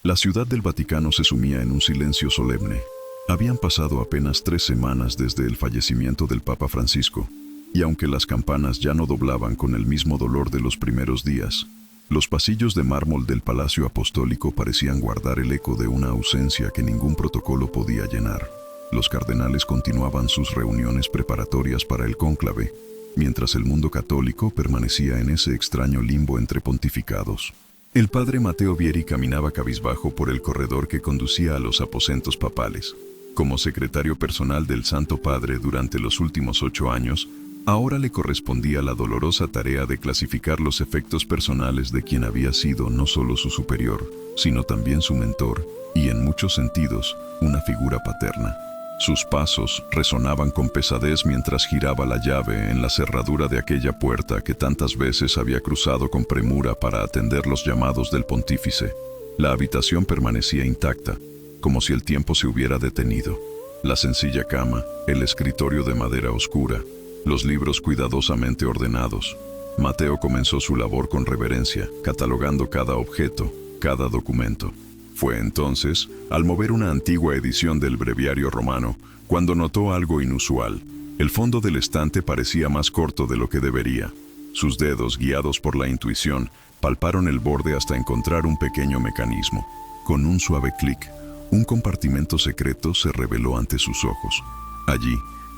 La ciudad del Vaticano se sumía en un silencio solemne. Habían pasado apenas 3 semanas desde el fallecimiento del Papa Francisco, y aunque las campanas ya no doblaban con el mismo dolor de los primeros días, los pasillos de mármol del Palacio Apostólico parecían guardar el eco de una ausencia que ningún protocolo podía llenar. Los cardenales continuaban sus reuniones preparatorias para el cónclave, mientras el mundo católico permanecía en ese extraño limbo entre pontificados. El padre Matteo Vieri caminaba cabizbajo por el corredor que conducía a los aposentos papales. Como secretario personal del Santo Padre durante los últimos 8 años, ahora le correspondía la dolorosa tarea de clasificar los efectos personales de quien había sido no solo su superior, sino también su mentor, y en muchos sentidos, una figura paterna. Sus pasos resonaban con pesadez mientras giraba la llave en la cerradura de aquella puerta que tantas veces había cruzado con premura para atender los llamados del pontífice. La habitación permanecía intacta, como si el tiempo se hubiera detenido. La sencilla cama, el escritorio de madera oscura, los libros cuidadosamente ordenados. Mateo comenzó su labor con reverencia, catalogando cada objeto, cada documento. Fue entonces, al mover una antigua edición del Breviario Romano, cuando notó algo inusual. El fondo del estante parecía más corto de lo que debería. Sus dedos, guiados por la intuición, palparon el borde hasta encontrar un pequeño mecanismo. Con un suave clic, un compartimento secreto se reveló ante sus ojos. Allí,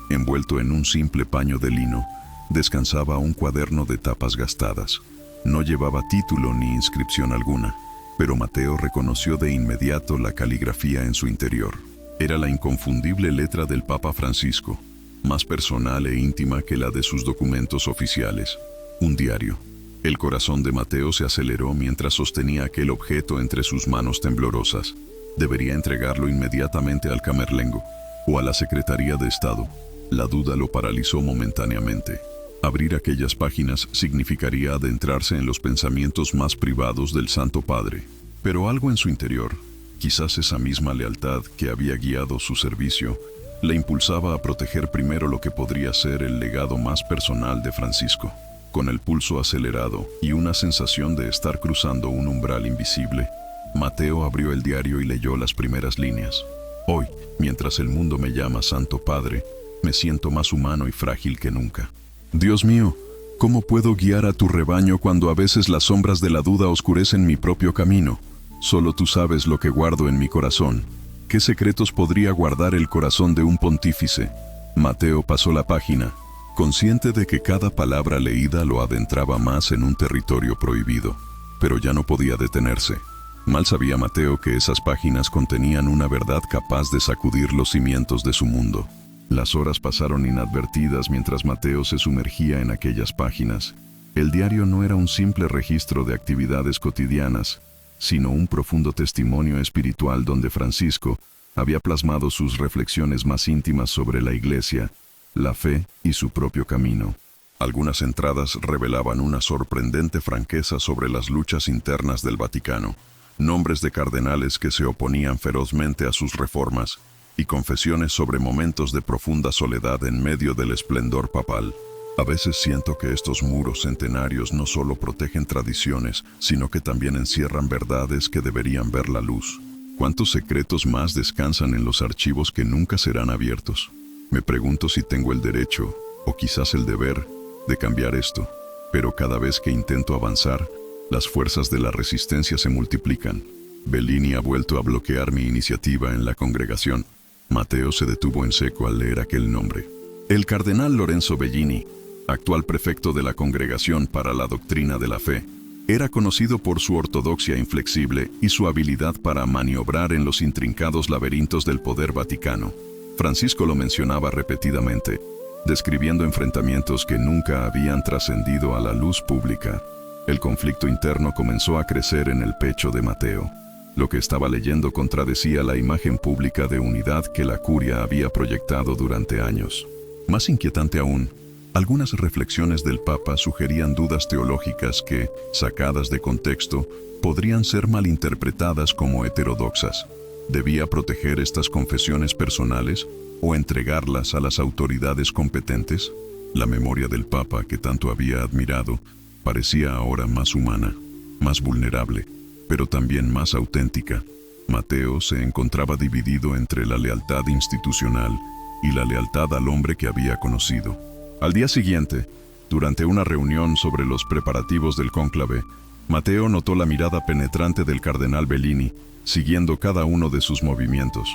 envuelto en un simple paño de lino, descansaba un cuaderno de tapas gastadas. No llevaba título ni inscripción alguna, pero Mateo reconoció de inmediato la caligrafía en su interior. Era la inconfundible letra del Papa Francisco, más personal e íntima que la de sus documentos oficiales. Un diario. El corazón de Mateo se aceleró mientras sostenía aquel objeto entre sus manos temblorosas. Debería entregarlo inmediatamente al Camerlengo o a la Secretaría de Estado. La duda lo paralizó momentáneamente. Abrir aquellas páginas significaría adentrarse en los pensamientos más privados del Santo Padre. Pero algo en su interior, quizás esa misma lealtad que había guiado su servicio, le impulsaba a proteger primero lo que podría ser el legado más personal de Francisco. Con el pulso acelerado y una sensación de estar cruzando un umbral invisible, Mateo abrió el diario y leyó las primeras líneas. Hoy, mientras el mundo me llama Santo Padre, me siento más humano y frágil que nunca. Dios mío, ¿cómo puedo guiar a tu rebaño cuando a veces las sombras de la duda oscurecen mi propio camino? Solo tú sabes lo que guardo en mi corazón. ¿Qué secretos podría guardar el corazón de un pontífice? Mateo pasó la página, consciente de que cada palabra leída lo adentraba más en un territorio prohibido. Pero ya no podía detenerse. Mal sabía Mateo que esas páginas contenían una verdad capaz de sacudir los cimientos de su mundo. Las horas pasaron inadvertidas mientras Mateo se sumergía en aquellas páginas. El diario no era un simple registro de actividades cotidianas, sino un profundo testimonio espiritual donde Francisco había plasmado sus reflexiones más íntimas sobre la Iglesia, la fe y su propio camino. Algunas entradas revelaban una sorprendente franqueza sobre las luchas internas del Vaticano, nombres de cardenales que se oponían ferozmente a sus reformas, y confesiones sobre momentos de profunda soledad en medio del esplendor papal. A veces siento que estos muros centenarios no solo protegen tradiciones, sino que también encierran verdades que deberían ver la luz. ¿Cuántos secretos más descansan en los archivos que nunca serán abiertos? Me pregunto si tengo el derecho, o quizás el deber, de cambiar esto. Pero cada vez que intento avanzar, las fuerzas de la resistencia se multiplican. Bellini ha vuelto a bloquear mi iniciativa en la congregación. Mateo se detuvo en seco al leer aquel nombre. El cardenal Lorenzo Bellini, actual prefecto de la Congregación para la Doctrina de la Fe, era conocido por su ortodoxia inflexible y su habilidad para maniobrar en los intrincados laberintos del poder vaticano. Francisco lo mencionaba repetidamente, describiendo enfrentamientos que nunca habían trascendido a la luz pública. El conflicto interno comenzó a crecer en el pecho de Mateo. Lo que estaba leyendo contradecía la imagen pública de unidad que la curia había proyectado durante años. Más inquietante aún, algunas reflexiones del Papa sugerían dudas teológicas que, sacadas de contexto, podrían ser malinterpretadas como heterodoxas. ¿Debía proteger estas confesiones personales o entregarlas a las autoridades competentes? La memoria del Papa, que tanto había admirado, parecía ahora más humana, más vulnerable. pero también más auténtica. Mateo se encontraba dividido entre la lealtad institucional y la lealtad al hombre que había conocido. Al día siguiente, durante una reunión sobre los preparativos del cónclave, Mateo notó la mirada penetrante del cardenal Bellini, siguiendo cada uno de sus movimientos.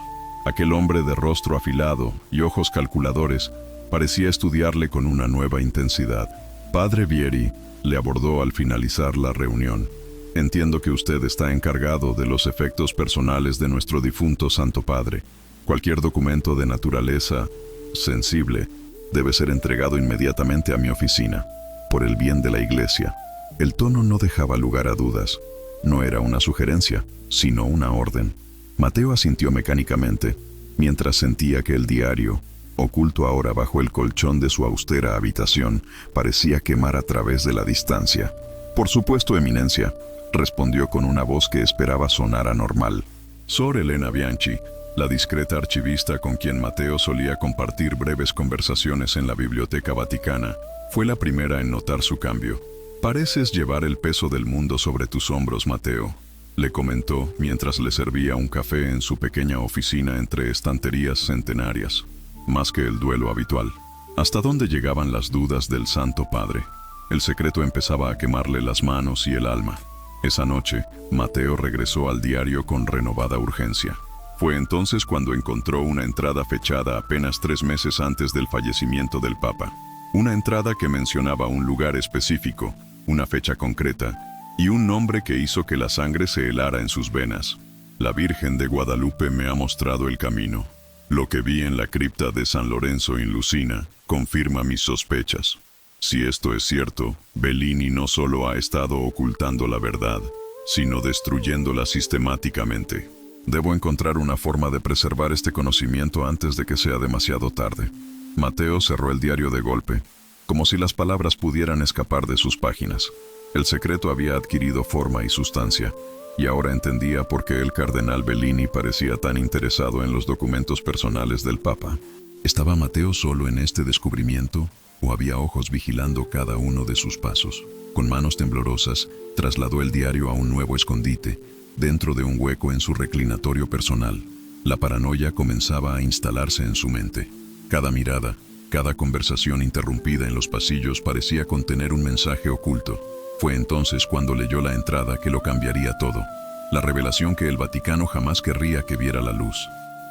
Aquel hombre de rostro afilado y ojos calculadores parecía estudiarle con una nueva intensidad. Padre Vieri le abordó al finalizar la reunión. Entiendo que usted está encargado de los efectos personales de nuestro difunto Santo Padre. Cualquier documento de naturaleza sensible debe ser entregado inmediatamente a mi oficina, por el bien de la Iglesia. El tono no dejaba lugar a dudas. No era una sugerencia, sino una orden. Mateo asintió mecánicamente, mientras sentía que el diario, oculto ahora bajo el colchón de su austera habitación, parecía quemar a través de la distancia. Por supuesto, Eminencia, respondió con una voz que esperaba sonara normal. Sor Elena Bianchi, la discreta archivista con quien Mateo solía compartir breves conversaciones en la Biblioteca Vaticana, fue la primera en notar su cambio. «Pareces llevar el peso del mundo sobre tus hombros, Mateo», le comentó mientras le servía un café en su pequeña oficina entre estanterías centenarias. Más que el duelo habitual. ¿Hasta dónde llegaban las dudas del Santo Padre? El secreto empezaba a quemarle las manos y el alma. Esa noche, Mateo regresó al diario con renovada urgencia. Fue entonces cuando encontró una entrada fechada apenas 3 meses antes del fallecimiento del Papa. Una entrada que mencionaba un lugar específico, una fecha concreta, y un nombre que hizo que la sangre se helara en sus venas. La Virgen de Guadalupe me ha mostrado el camino. Lo que vi en la cripta de San Lorenzo in Lucina confirma mis sospechas. Si esto es cierto, Bellini no solo ha estado ocultando la verdad, sino destruyéndola sistemáticamente. Debo encontrar una forma de preservar este conocimiento antes de que sea demasiado tarde. Mateo cerró el diario de golpe, como si las palabras pudieran escapar de sus páginas. El secreto había adquirido forma y sustancia, y ahora entendía por qué el cardenal Bellini parecía tan interesado en los documentos personales del Papa. ¿Estaba Mateo solo en este descubrimiento, o había ojos vigilando cada uno de sus pasos? Con manos temblorosas, trasladó el diario a un nuevo escondite, dentro de un hueco en su reclinatorio personal. La paranoia comenzaba a instalarse en su mente. Cada mirada, cada conversación interrumpida en los pasillos parecía contener un mensaje oculto. Fue entonces cuando leyó la entrada que lo cambiaría todo. La revelación que el Vaticano jamás querría que viera la luz.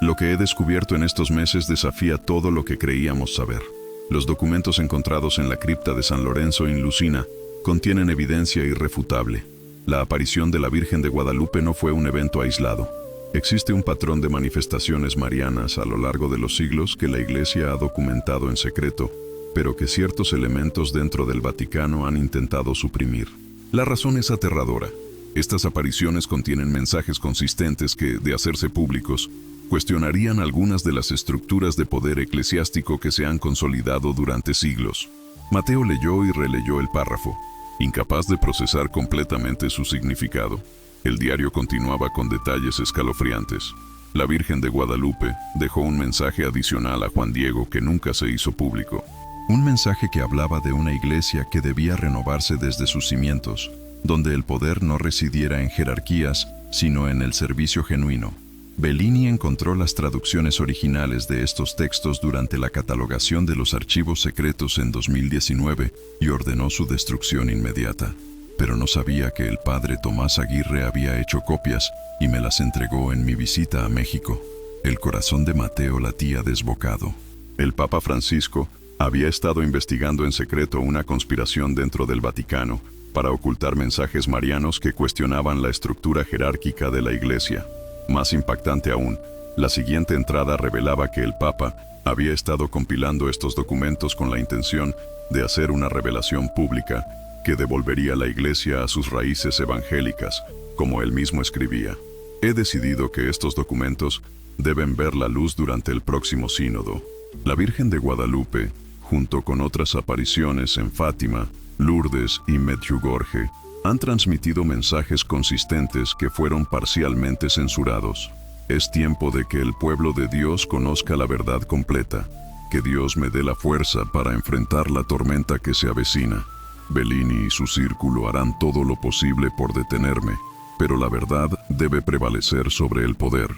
Lo que he descubierto en estos meses desafía todo lo que creíamos saber. Los documentos encontrados en la cripta de San Lorenzo in Lucina contienen evidencia irrefutable. La aparición de la Virgen de Guadalupe no fue un evento aislado. Existe un patrón de manifestaciones marianas a lo largo de los siglos que la Iglesia ha documentado en secreto, pero que ciertos elementos dentro del Vaticano han intentado suprimir. La razón es aterradora. Estas apariciones contienen mensajes consistentes que, de hacerse públicos, cuestionarían algunas de las estructuras de poder eclesiástico que se han consolidado durante siglos. Mateo leyó y releyó el párrafo, incapaz de procesar completamente su significado. El diario continuaba con detalles escalofriantes. La Virgen de Guadalupe dejó un mensaje adicional a Juan Diego que nunca se hizo público. Un mensaje que hablaba de una iglesia que debía renovarse desde sus cimientos, donde el poder no residiera en jerarquías, sino en el servicio genuino. Bellini encontró las traducciones originales de estos textos durante la catalogación de los archivos secretos en 2019 y ordenó su destrucción inmediata. Pero no sabía que el padre Tomás Aguirre había hecho copias y me las entregó en mi visita a México. El corazón de Mateo latía desbocado. El Papa Francisco había estado investigando en secreto una conspiración dentro del Vaticano para ocultar mensajes marianos que cuestionaban la estructura jerárquica de la Iglesia. Más impactante aún, la siguiente entrada revelaba que el Papa había estado compilando estos documentos con la intención de hacer una revelación pública que devolvería la Iglesia a sus raíces evangélicas, como él mismo escribía. He decidido que estos documentos deben ver la luz durante el próximo sínodo. La Virgen de Guadalupe, junto con otras apariciones en Fátima, Lourdes y Medjugorje, han transmitido mensajes consistentes que fueron parcialmente censurados. Es tiempo de que el pueblo de Dios conozca la verdad completa. Que Dios me dé la fuerza para enfrentar la tormenta que se avecina. Bellini y su círculo harán todo lo posible por detenerme, Pero la verdad debe prevalecer sobre el poder.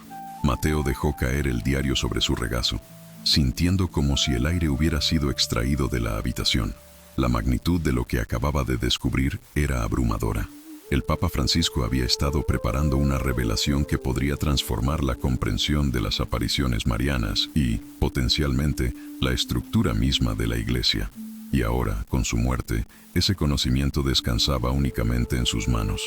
Mateo dejó caer el diario sobre su regazo, sintiendo como si el aire hubiera sido extraído de la habitación. La magnitud de lo que acababa de descubrir era abrumadora. El Papa Francisco había estado preparando una revelación que podría transformar la comprensión de las apariciones marianas y, potencialmente, la estructura misma de la Iglesia. Y ahora, con su muerte, ese conocimiento descansaba únicamente en sus manos.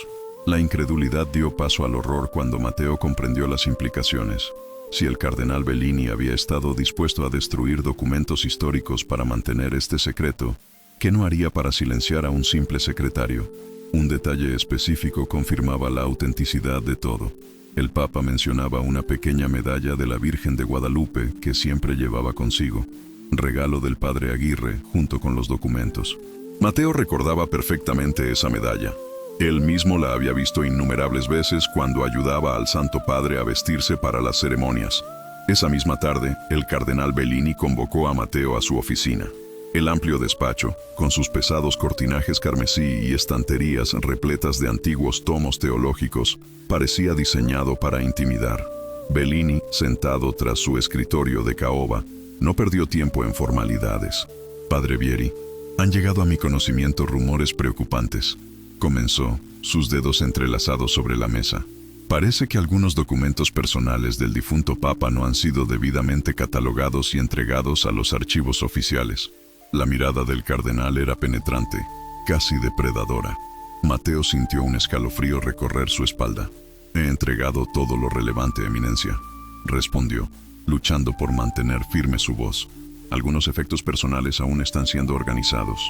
La incredulidad dio paso al horror cuando Mateo comprendió las implicaciones. Si el cardenal Bellini había estado dispuesto a destruir documentos históricos para mantener este secreto, ¿qué no haría para silenciar a un simple secretario? Un detalle específico confirmaba la autenticidad de todo. El Papa mencionaba una pequeña medalla de la Virgen de Guadalupe que siempre llevaba consigo, regalo del padre Aguirre junto con los documentos. Mateo recordaba perfectamente esa medalla. Él mismo la había visto innumerables veces cuando ayudaba al Santo Padre a vestirse para las ceremonias. Esa misma tarde, el cardenal Bellini convocó a Mateo a su oficina. El amplio despacho, con sus pesados cortinajes carmesí y estanterías repletas de antiguos tomos teológicos, parecía diseñado para intimidar. Bellini, sentado tras su escritorio de caoba, no perdió tiempo en formalidades. «Padre Vieri, han llegado a mi conocimiento rumores preocupantes», comenzó, sus dedos entrelazados sobre la mesa. «Parece que algunos documentos personales del difunto Papa no han sido debidamente catalogados y entregados a los archivos oficiales». La mirada del cardenal era penetrante, casi depredadora. Mateo sintió un escalofrío recorrer su espalda. «He entregado todo lo relevante, Eminencia», respondió, luchando por mantener firme su voz. «Algunos efectos personales aún están siendo organizados.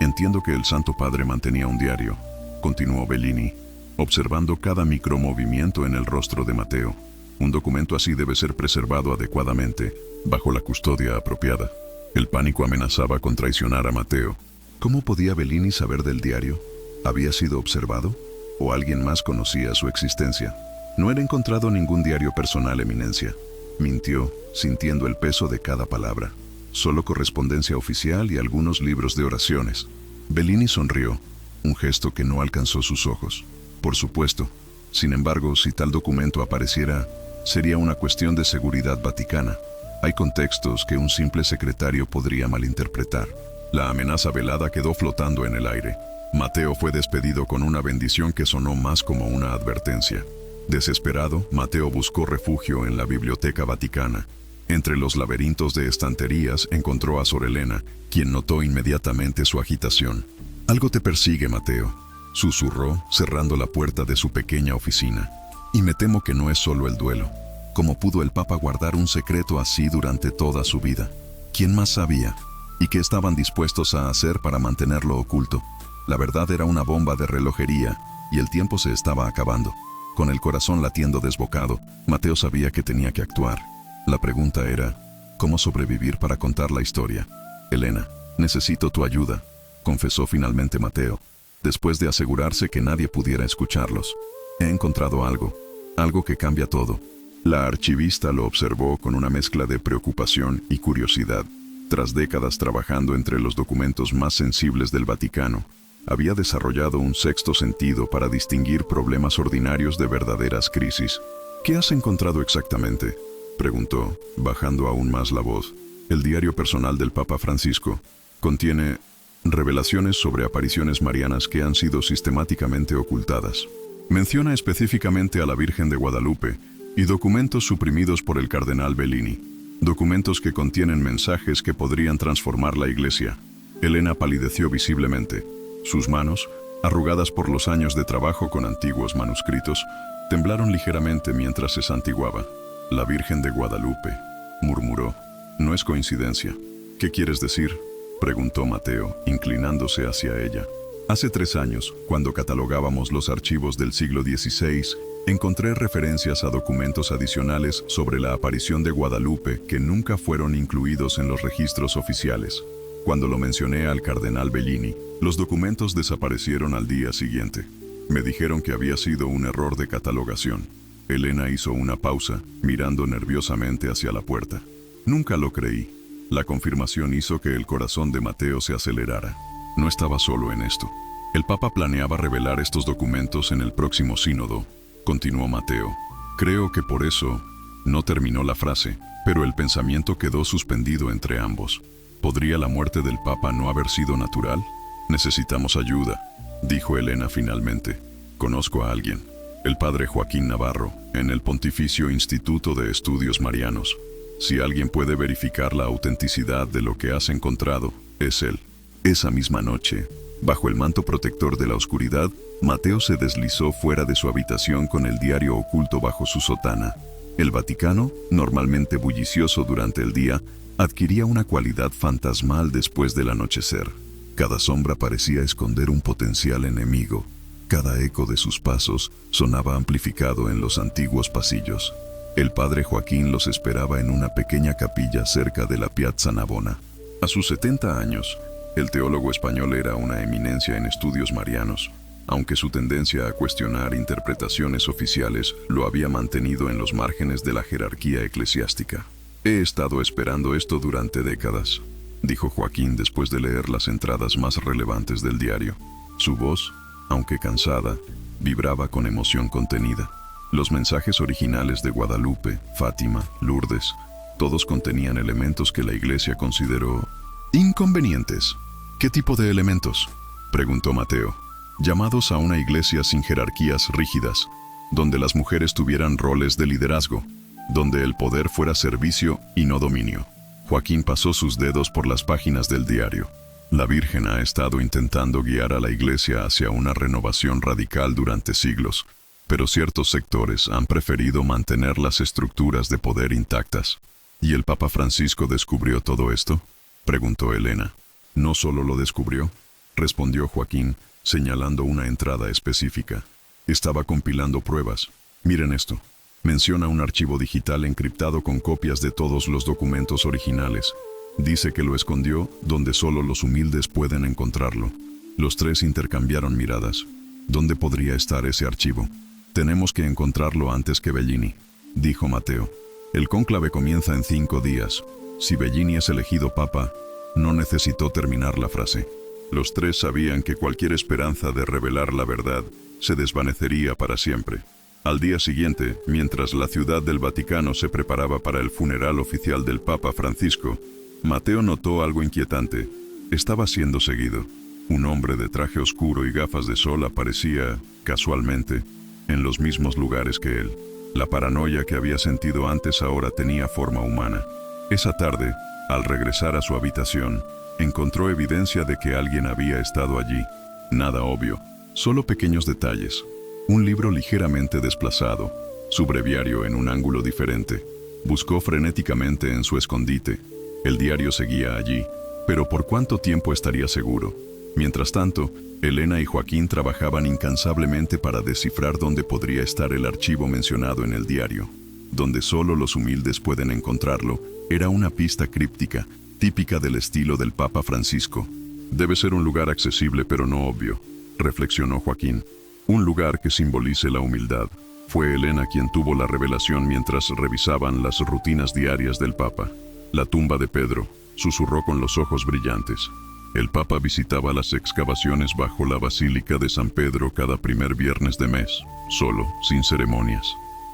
Entiendo que el Santo Padre mantenía un diario», continuó Bellini, observando cada micromovimiento en el rostro de Mateo. «Un documento así debe ser preservado adecuadamente, bajo la custodia apropiada». El pánico amenazaba con traicionar a Mateo. ¿Cómo podía Bellini saber del diario? ¿Había sido observado? ¿O alguien más conocía su existencia? «No he encontrado ningún diario personal, Eminencia», mintió, sintiendo el peso de cada palabra. «Solo correspondencia oficial y algunos libros de oraciones». Bellini sonrió, un gesto que no alcanzó sus ojos. «Por supuesto. Sin embargo, si tal documento apareciera, sería una cuestión de seguridad vaticana. Hay contextos que un simple secretario podría malinterpretar». La amenaza velada quedó flotando en el aire. Mateo fue despedido con una bendición que sonó más como una advertencia. Desesperado, Mateo buscó refugio en la Biblioteca Vaticana. Entre los laberintos de estanterías encontró a Sor Elena, quien notó inmediatamente su agitación. «Algo te persigue, Mateo», susurró, cerrando la puerta de su pequeña oficina. «Y me temo que no es solo el duelo. ¿Cómo pudo el Papa guardar un secreto así durante toda su vida? ¿Quién más sabía? ¿Y qué estaban dispuestos a hacer para mantenerlo oculto? La verdad era una bomba de relojería, y el tiempo se estaba acabando. Con el corazón latiendo desbocado, Mateo sabía que tenía que actuar. La pregunta era, ¿cómo sobrevivir para contar la historia? «Elena, necesito tu ayuda», confesó finalmente Mateo, después de asegurarse que nadie pudiera escucharlos. «He encontrado algo que cambia todo». La archivista lo observó con una mezcla de preocupación y curiosidad. Tras décadas trabajando entre los documentos más sensibles del Vaticano, había desarrollado un sexto sentido para distinguir problemas ordinarios de verdaderas crisis. «¿Qué has encontrado exactamente?», preguntó, bajando aún más la voz. «El diario personal del Papa Francisco contiene revelaciones sobre apariciones marianas que han sido sistemáticamente ocultadas. Menciona específicamente a la Virgen de Guadalupe y documentos suprimidos por el cardenal Bellini, documentos que contienen mensajes que podrían transformar la Iglesia». Elena palideció visiblemente. Sus manos, arrugadas por los años de trabajo con antiguos manuscritos, temblaron ligeramente mientras se santiguaba. «La Virgen de Guadalupe», murmuró. «No es coincidencia». «¿Qué quieres decir?», preguntó Mateo, inclinándose hacia ella. «Hace 3 años, cuando catalogábamos los archivos del siglo XVI, encontré referencias a documentos adicionales sobre la aparición de Guadalupe que nunca fueron incluidos en los registros oficiales. Cuando lo mencioné al cardenal Bellini, los documentos desaparecieron al día siguiente. Me dijeron que había sido un error de catalogación». Elena hizo una pausa, mirando nerviosamente hacia la puerta. «Nunca lo creí». La confirmación hizo que el corazón de Mateo se acelerara. No estaba solo en esto. El Papa planeaba revelar estos documentos en el próximo sínodo, continuó Mateo. Creo que por eso no terminó la frase, pero el pensamiento quedó suspendido entre ambos. ¿Podría la muerte del Papa no haber sido natural? Necesitamos ayuda, dijo Elena finalmente. Conozco a alguien, el padre Joaquín Navarro, en el Pontificio Instituto de Estudios Marianos. Si alguien puede verificar la autenticidad de lo que has encontrado, es él. Esa misma noche, bajo el manto protector de la oscuridad, Mateo se deslizó fuera de su habitación con el diario oculto bajo su sotana. El Vaticano, normalmente bullicioso durante el día, adquiría una cualidad fantasmal después del anochecer. Cada sombra parecía esconder un potencial enemigo. Cada eco de sus pasos sonaba amplificado en los antiguos pasillos. El padre Joaquín los esperaba en una pequeña capilla cerca de la Piazza Navona. A sus 70 años, el teólogo español era una eminencia en estudios marianos, aunque su tendencia a cuestionar interpretaciones oficiales lo había mantenido en los márgenes de la jerarquía eclesiástica. He estado esperando esto durante décadas, dijo Joaquín después de leer las entradas más relevantes del diario. Su voz, aunque cansada, vibraba con emoción contenida. Los mensajes originales de Guadalupe, Fátima, Lourdes, todos contenían elementos que la Iglesia consideró inconvenientes. ¿Qué tipo de elementos?, preguntó Mateo. Llamados a una iglesia sin jerarquías rígidas, donde las mujeres tuvieran roles de liderazgo, donde el poder fuera servicio y no dominio. Joaquín pasó sus dedos por las páginas del diario. La Virgen ha estado intentando guiar a la Iglesia hacia una renovación radical durante siglos, pero ciertos sectores han preferido mantener las estructuras de poder intactas. ¿Y el Papa Francisco descubrió todo esto?, preguntó Elena. No solo lo descubrió, respondió Joaquín, señalando una entrada específica. Estaba compilando pruebas. Miren esto. Menciona un archivo digital encriptado con copias de todos los documentos originales. Dice que lo escondió donde solo los humildes pueden encontrarlo. Los tres intercambiaron miradas. ¿Dónde podría estar ese archivo? Tenemos que encontrarlo antes que Bellini, dijo Mateo. El cónclave comienza en 5 días. Si Bellini es elegido papa, no necesitó terminar la frase. Los tres sabían que cualquier esperanza de revelar la verdad se desvanecería para siempre. Al día siguiente, mientras la ciudad del Vaticano se preparaba para el funeral oficial del Papa Francisco, Mateo notó algo inquietante. Estaba siendo seguido. Un hombre de traje oscuro y gafas de sol aparecía, casualmente, en los mismos lugares que él. La paranoia que había sentido antes ahora tenía forma humana. Esa tarde, al regresar a su habitación, encontró evidencia de que alguien había estado allí. Nada obvio, solo pequeños detalles. Un libro ligeramente desplazado, su breviario en un ángulo diferente. Buscó frenéticamente en su escondite. El diario seguía allí, pero ¿por cuánto tiempo estaría seguro? Mientras tanto, Elena y Joaquín trabajaban incansablemente para descifrar dónde podría estar el archivo mencionado en el diario. Donde solo los humildes pueden encontrarlo, era una pista críptica, típica del estilo del Papa Francisco. Debe ser un lugar accesible pero no obvio, reflexionó Joaquín. Un lugar que simbolice la humildad. Fue Elena quien tuvo la revelación mientras revisaban las rutinas diarias del Papa. La tumba de Pedro, susurró con los ojos brillantes. El Papa visitaba las excavaciones bajo la Basílica de San Pedro cada primer viernes de mes, solo, sin ceremonias.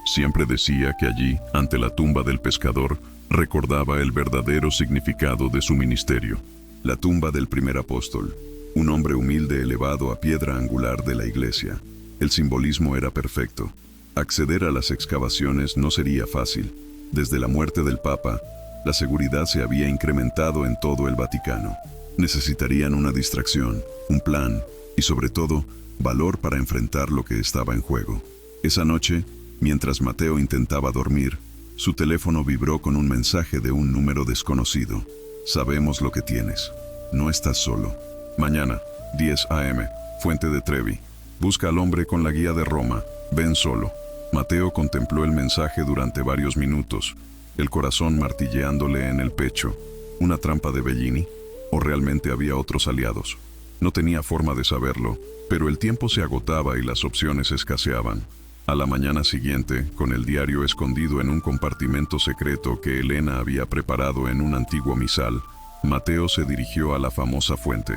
Siempre decía que allí, ante la tumba del pescador, recordaba el verdadero significado de su ministerio. La tumba del primer apóstol, un hombre humilde elevado a piedra angular de la iglesia. El simbolismo era perfecto. Acceder a las excavaciones no sería fácil. Desde la muerte del Papa, la seguridad se había incrementado en todo el Vaticano. Necesitarían una distracción, un plan y, sobre todo, valor para enfrentar lo que estaba en juego. Esa noche, mientras Mateo intentaba dormir, su teléfono vibró con un mensaje de un número desconocido. Sabemos lo que tienes. No estás solo. Mañana, 10 a.m., Fuente de Trevi. Busca al hombre con la guía de Roma. Ven solo. Mateo contempló el mensaje durante varios minutos, el corazón martilleándole en el pecho. ¿Una trampa de Bellini? ¿O realmente había otros aliados? No tenía forma de saberlo, pero el tiempo se agotaba y las opciones escaseaban. A la mañana siguiente, con el diario escondido en un compartimento secreto que Elena había preparado en un antiguo misal, Mateo se dirigió a la famosa fuente.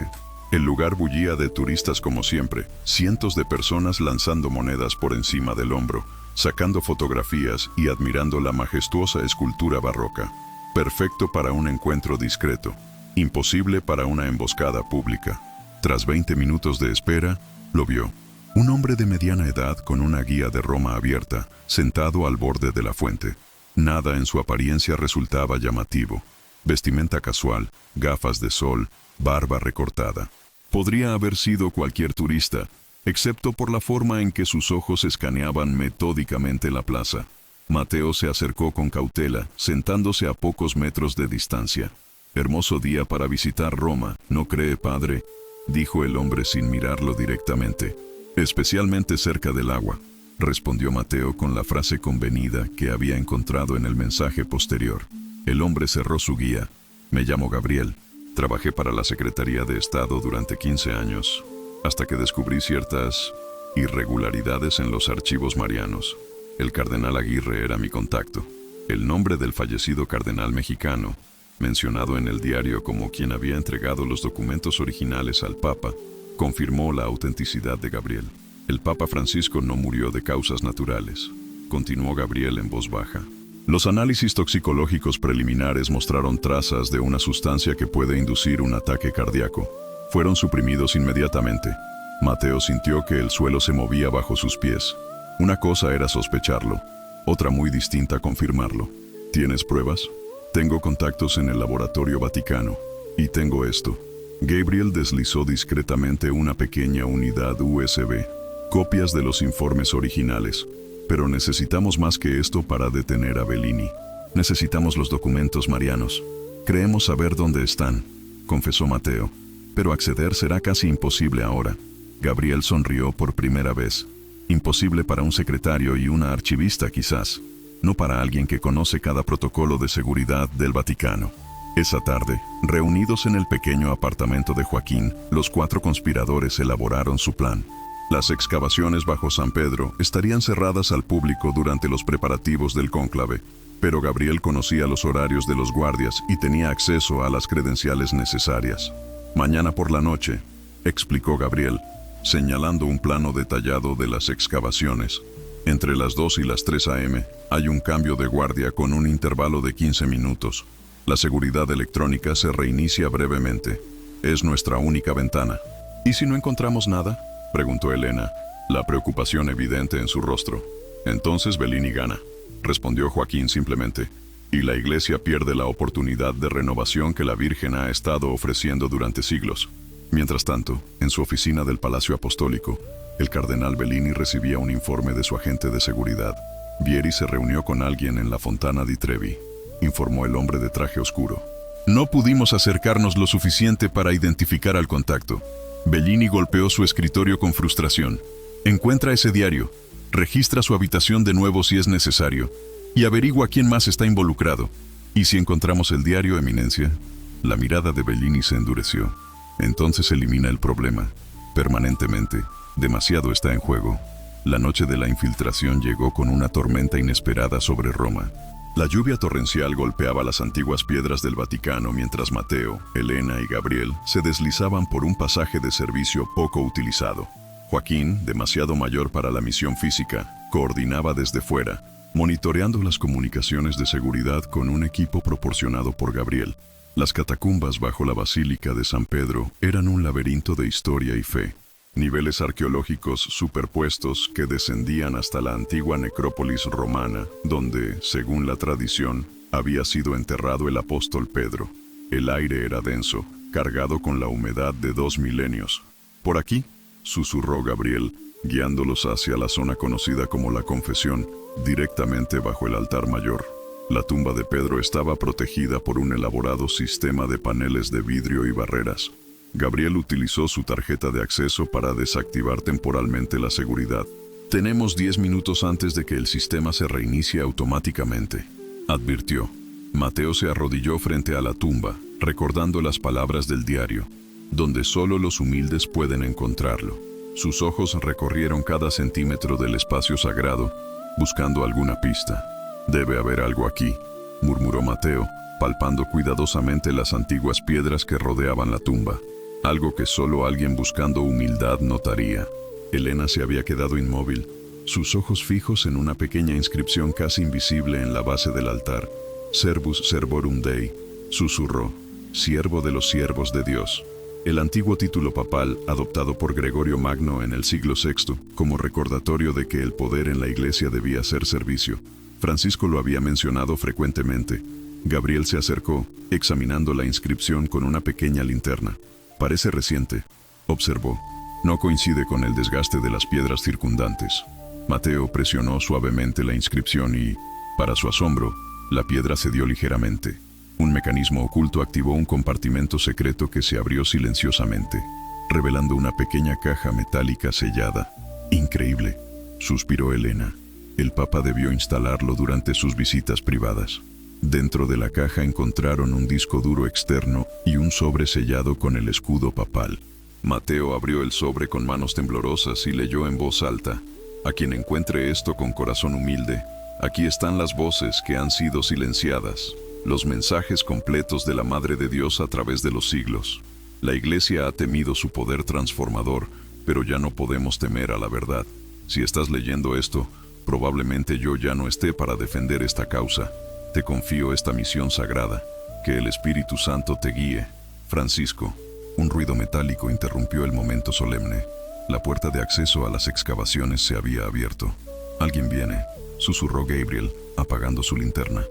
El lugar bullía de turistas como siempre, cientos de personas lanzando monedas por encima del hombro, sacando fotografías y admirando la majestuosa escultura barroca. Perfecto para un encuentro discreto, imposible para una emboscada pública. Tras 20 minutos de espera, lo vio. Un hombre de mediana edad con una guía de Roma abierta, sentado al borde de la fuente. Nada en su apariencia resultaba llamativo. Vestimenta casual, gafas de sol, barba recortada. Podría haber sido cualquier turista, excepto por la forma en que sus ojos escaneaban metódicamente la plaza. Mateo se acercó con cautela, sentándose a pocos metros de distancia. «Hermoso día para visitar Roma, ¿no cree, padre?», dijo el hombre sin mirarlo directamente. «Especialmente cerca del agua», respondió Mateo con la frase convenida que había encontrado en el mensaje posterior. El hombre cerró su guía. «Me llamo Gabriel. Trabajé para la Secretaría de Estado durante 15 años, hasta que descubrí ciertas irregularidades en los archivos marianos. El cardenal Aguirre era mi contacto. El nombre del fallecido cardenal mexicano, mencionado en el diario como quien había entregado los documentos originales al Papa, confirmó la autenticidad de Gabriel. El Papa Francisco no murió de causas naturales», continuó Gabriel en voz baja. «Los análisis toxicológicos preliminares mostraron trazas de una sustancia que puede inducir un ataque cardíaco. Fueron suprimidos inmediatamente». Mateo sintió que el suelo se movía bajo sus pies. Una cosa era sospecharlo, otra muy distinta confirmarlo. «¿Tienes pruebas?». «Tengo contactos en el Laboratorio Vaticano. Y tengo esto». Gabriel deslizó discretamente una pequeña unidad USB. «Copias de los informes originales. Pero necesitamos más que esto para detener a Bellini. Necesitamos los documentos marianos. Creemos saber dónde están», confesó Mateo. «Pero acceder será casi imposible ahora». Gabriel sonrió por primera vez. «Imposible para un secretario y una archivista quizás, no para alguien que conoce cada protocolo de seguridad del Vaticano». Esa tarde, reunidos en el pequeño apartamento de Joaquín, los 4 conspiradores elaboraron su plan. Las excavaciones bajo San Pedro estarían cerradas al público durante los preparativos del cónclave, pero Gabriel conocía los horarios de los guardias y tenía acceso a las credenciales necesarias. «Mañana por la noche», explicó Gabriel, señalando un plano detallado de las excavaciones. «Entre las 2 y las 3 a.m. hay un cambio de guardia con un intervalo de 15 minutos. La seguridad electrónica se reinicia brevemente. Es nuestra única ventana». «¿Y si no encontramos nada?», preguntó Elena, la preocupación evidente en su rostro. «Entonces Bellini gana», respondió Joaquín simplemente, «y la Iglesia pierde la oportunidad de renovación que la Virgen ha estado ofreciendo durante siglos». Mientras tanto, en su oficina del Palacio Apostólico, el cardenal Bellini recibía un informe de su agente de seguridad. «Vieri se reunió con alguien en la Fontana di Trevi», informó el hombre de traje oscuro. «No pudimos acercarnos lo suficiente para identificar al contacto». Bellini golpeó su escritorio con frustración. «Encuentra ese diario, registra su habitación de nuevo si es necesario, y averigua quién más está involucrado. ¿Y si encontramos el diario, Eminencia?». La mirada de Bellini se endureció. «Entonces elimina el problema. Permanentemente. Demasiado está en juego». La noche de la infiltración llegó con una tormenta inesperada sobre Roma. La lluvia torrencial golpeaba las antiguas piedras del Vaticano mientras Mateo, Elena y Gabriel se deslizaban por un pasaje de servicio poco utilizado. Joaquín, demasiado mayor para la misión física, coordinaba desde fuera, monitoreando las comunicaciones de seguridad con un equipo proporcionado por Gabriel. Las catacumbas bajo la Basílica de San Pedro eran un laberinto de historia y fe. Niveles arqueológicos superpuestos que descendían hasta la antigua necrópolis romana, donde, según la tradición, había sido enterrado el apóstol Pedro. El aire era denso, cargado con la humedad de 2 milenios. «Por aquí», susurró Gabriel, guiándolos hacia la zona conocida como la Confesión, directamente bajo el altar mayor. La tumba de Pedro estaba protegida por un elaborado sistema de paneles de vidrio y barreras. Gabriel utilizó su tarjeta de acceso para desactivar temporalmente la seguridad. «Tenemos 10 minutos antes de que el sistema se reinicie automáticamente», advirtió. Mateo se arrodilló frente a la tumba, recordando las palabras del diario, donde solo los humildes pueden encontrarlo. Sus ojos recorrieron cada centímetro del espacio sagrado, buscando alguna pista. «Debe haber algo aquí», murmuró Mateo, palpando cuidadosamente las antiguas piedras que rodeaban la tumba. algo que solo alguien buscando humildad notaría. Elena se había quedado inmóvil, sus ojos fijos en una pequeña inscripción casi invisible en la base del altar. Servus Servorum Dei, susurró, siervo de los siervos de Dios. El antiguo título papal, adoptado por Gregorio Magno en el siglo VI, como recordatorio de que el poder en la Iglesia debía ser servicio. Francisco lo había mencionado frecuentemente. Gabriel se acercó, examinando la inscripción con una pequeña linterna. Parece reciente, observó. No coincide con el desgaste de las piedras circundantes. Mateo presionó suavemente la inscripción y, para su asombro, la piedra cedió ligeramente. Un mecanismo oculto activó un compartimento secreto que se abrió silenciosamente, revelando una pequeña caja metálica sellada. Increíble, suspiró Elena. El Papa debió instalarlo durante sus visitas privadas. Dentro de la caja encontraron un disco duro externo y un sobre sellado con el escudo papal. Mateo abrió el sobre con manos temblorosas y leyó en voz alta: a quien encuentre esto con corazón humilde, aquí están las voces que han sido silenciadas, los mensajes completos de la Madre de Dios a través de los siglos. La Iglesia ha temido su poder transformador, pero ya no podemos temer a la verdad. Si estás leyendo esto, probablemente yo ya no esté para defender esta causa. Te confío esta misión sagrada. Que el Espíritu Santo te guíe. Francisco. Un ruido metálico interrumpió el momento solemne. La puerta de acceso a las excavaciones se había abierto. Alguien viene, susurró Gabriel, apagando su linterna.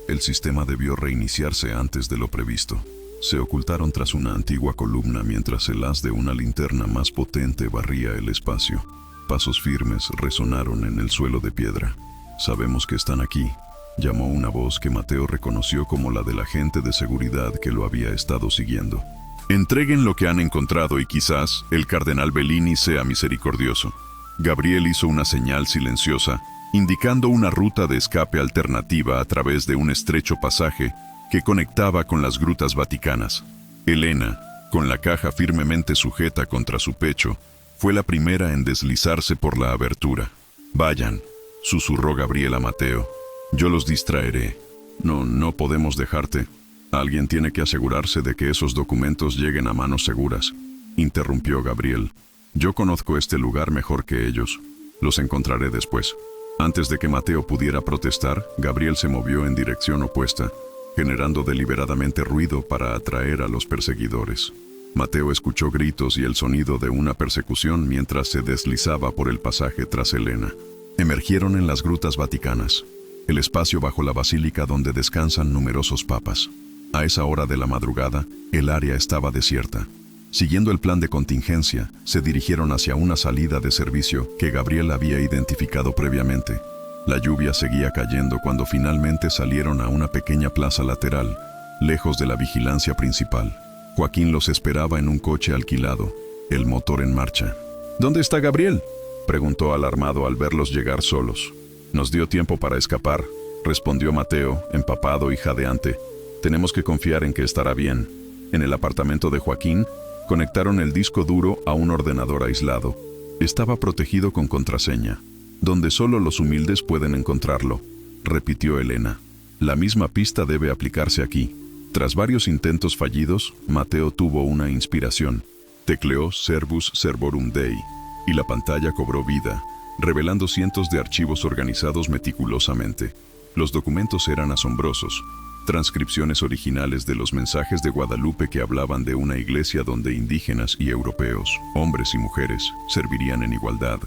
El sistema debió reiniciarse antes de lo previsto. Se ocultaron tras una antigua columna mientras el haz de una linterna más potente barría el espacio. Pasos firmes resonaron en el suelo de piedra. Sabemos que están aquí, llamó una voz que Mateo reconoció como la del agente de seguridad que lo había estado siguiendo. Entreguen lo que han encontrado y quizás el cardenal Bellini sea misericordioso. Gabriel hizo una señal silenciosa, indicando una ruta de escape alternativa a través de un estrecho pasaje que conectaba con las grutas vaticanas. Elena, con la caja firmemente sujeta contra su pecho, fue la primera en deslizarse por la abertura. Vayan, susurró Gabriel a Mateo. Yo los distraeré. No podemos dejarte. Alguien tiene que asegurarse de que esos documentos lleguen a manos seguras, interrumpió Gabriel. Yo conozco este lugar mejor que ellos. Los encontraré después. Antes de que Mateo pudiera protestar, Gabriel se movió en dirección opuesta, generando deliberadamente ruido para atraer a los perseguidores. Mateo escuchó gritos y el sonido de una persecución mientras se deslizaba por el pasaje tras Elena. Emergieron en las grutas vaticanas, el espacio bajo la basílica donde descansan numerosos papas. A esa hora de la madrugada, el área estaba desierta. Siguiendo el plan de contingencia, se dirigieron hacia una salida de servicio que Gabriel había identificado previamente. La lluvia seguía cayendo cuando finalmente salieron a una pequeña plaza lateral, lejos de la vigilancia principal. Joaquín los esperaba en un coche alquilado, el motor en marcha. ¿Dónde está Gabriel?, preguntó alarmado al verlos llegar solos. Nos dio tiempo para escapar, respondió Mateo, empapado y jadeante. Tenemos que confiar en que estará bien. En el apartamento de Joaquín, conectaron el disco duro a un ordenador aislado. Estaba protegido con contraseña, donde solo los humildes pueden encontrarlo, repitió Elena. La misma pista debe aplicarse aquí. Tras varios intentos fallidos, Mateo tuvo una inspiración. Tecleó Servus Servorum Dei, y la pantalla cobró vida, revelando cientos de archivos organizados meticulosamente. Los documentos eran asombrosos. Transcripciones originales de los mensajes de Guadalupe que hablaban de una iglesia donde indígenas y europeos, hombres y mujeres, servirían en igualdad.